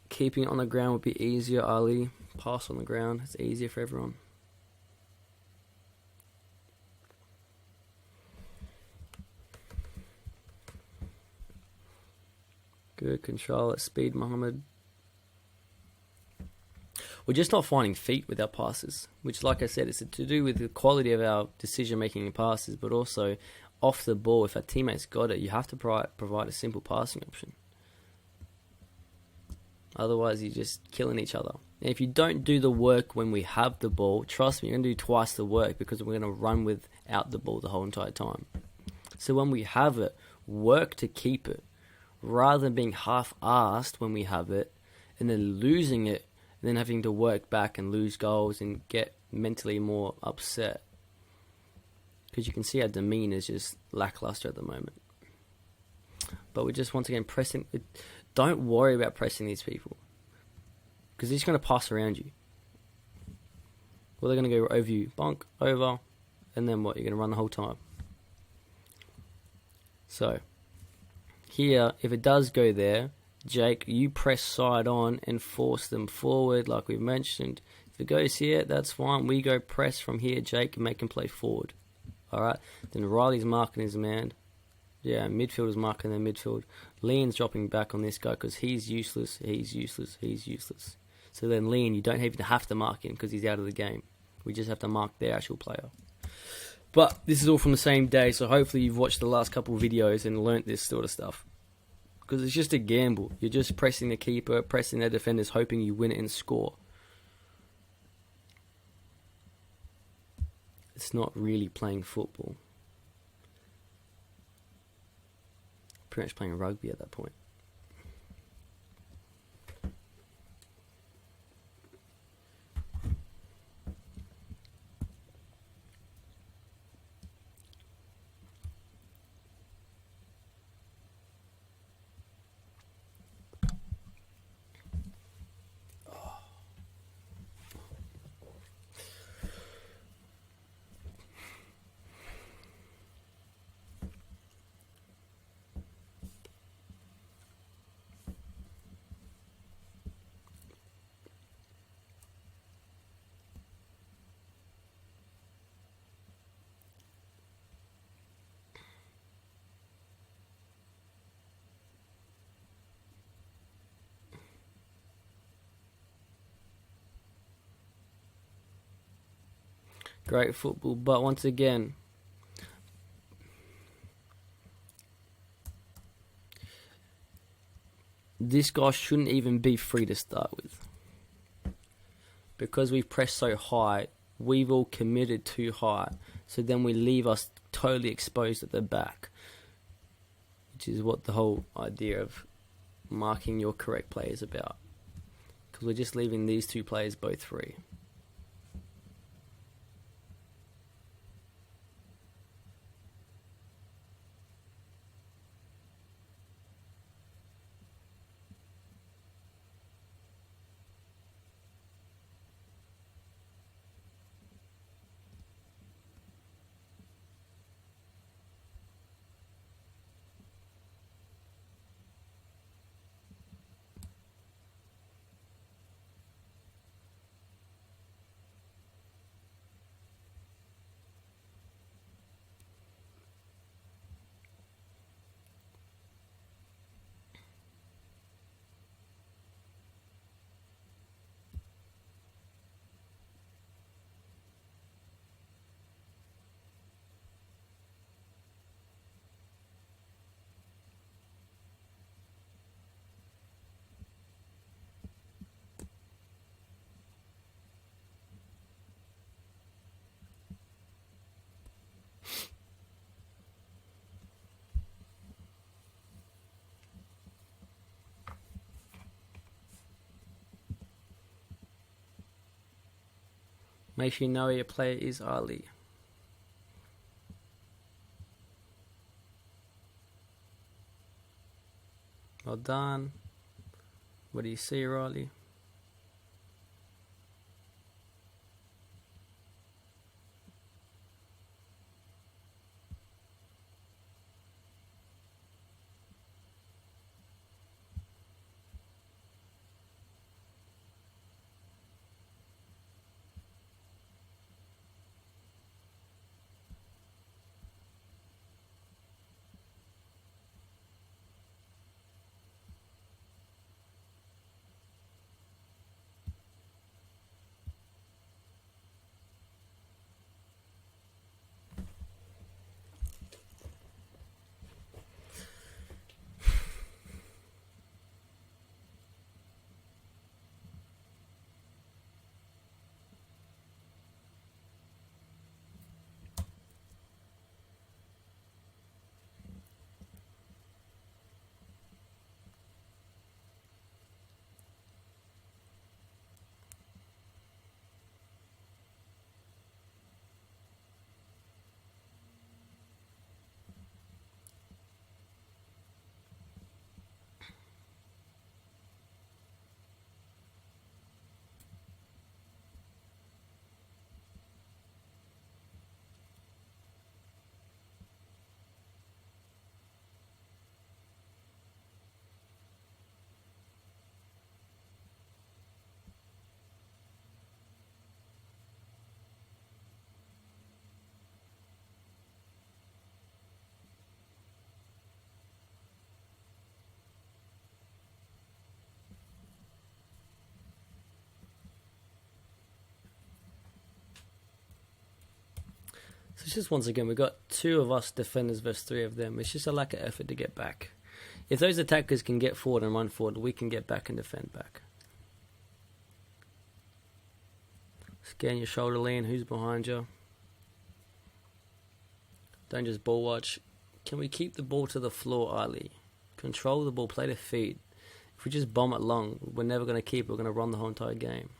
S1: Keeping it on the ground would be easier, Ali. Pass on the ground. It's easier for everyone. Good control at speed, Mohammed. We're just not finding feet with our passes, which, like I said, is to do with the quality of our decision-making in passes, but also off the ball. If our teammates got it, you have to provide a simple passing option. Otherwise, you're just killing each other. And if you don't do the work when we have the ball, trust me, you're going to do twice the work because we're going to run without the ball the whole entire time. So when we have it, work to keep it, rather than being half-assed when we have it, and then losing it, and then having to work back and lose goals and get mentally more upset. Because you can see our demeanour is just lackluster at the moment. But we're just, once again, pressing. Don't worry about pressing these people, because they're just going to pass around you. Well, they're going to go over you, bonk, over, and then what? You're going to run the whole time. So, here, if it does go there, Jake, you press side on and force them forward, like we've mentioned. If it goes here, that's fine. We go press from here, Jake, and make him play forward. Alright? Then Riley's marking his man. Yeah, midfielder's marking their midfield. Leon's dropping back on this guy because he's useless, he's useless, he's useless. So then Leon, you don't even have to mark him because he's out of the game. We just have to mark their actual player. But this is all from the same day, so hopefully you've watched the last couple of videos and learnt this sort of stuff. Because it's just a gamble. You're just pressing the keeper, pressing their defenders, hoping you win it and score. It's not really playing football. Pretty much playing rugby at that point. Great football, but once again, this guy shouldn't even be free to start with. Because we've pressed so high, we've all committed too high. So then we leave us totally exposed at the back. Which is what the whole idea of marking your correct play is about. Because we're just leaving these two players both free. Make sure you know your player is Ali. Well done. What do you see, Riley? it's just, once again, we've got 2 of us defenders versus 3 of them. It's just a lack of effort to get back. If those attackers can get forward and run forward, we can get back and defend back. Scan your shoulder lean. Who's behind you? Don't just ball watch. Can we keep the ball to the floor, Ali? Control the ball. Play the feet. If we just bomb it long, we're never going to keep it. We're going to run the whole entire game.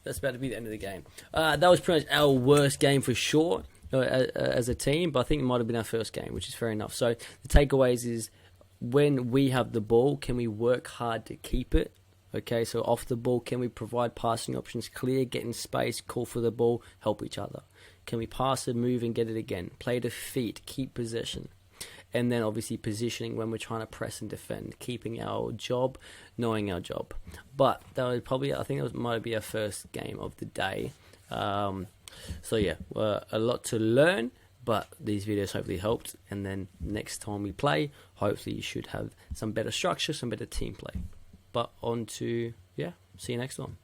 S1: That's about to be the end of the game. That was pretty much our worst game for sure as a team, but I think it might have been our first game, which is fair enough. So the takeaways is, when we have the ball, can we work hard to keep it? Okay, so off the ball, can we provide passing options, clear, get in space, call for the ball, help each other? Can we pass it, move, and get it again? Play the feet, keep possession. And then obviously positioning when we're trying to press and defend, keeping our job, knowing our job. But that was probably, I think that might be our first game of the day. So yeah, a lot to learn, but these videos hopefully helped. And then next time we play, hopefully you should have some better structure, some better team play. But on to, see you next time.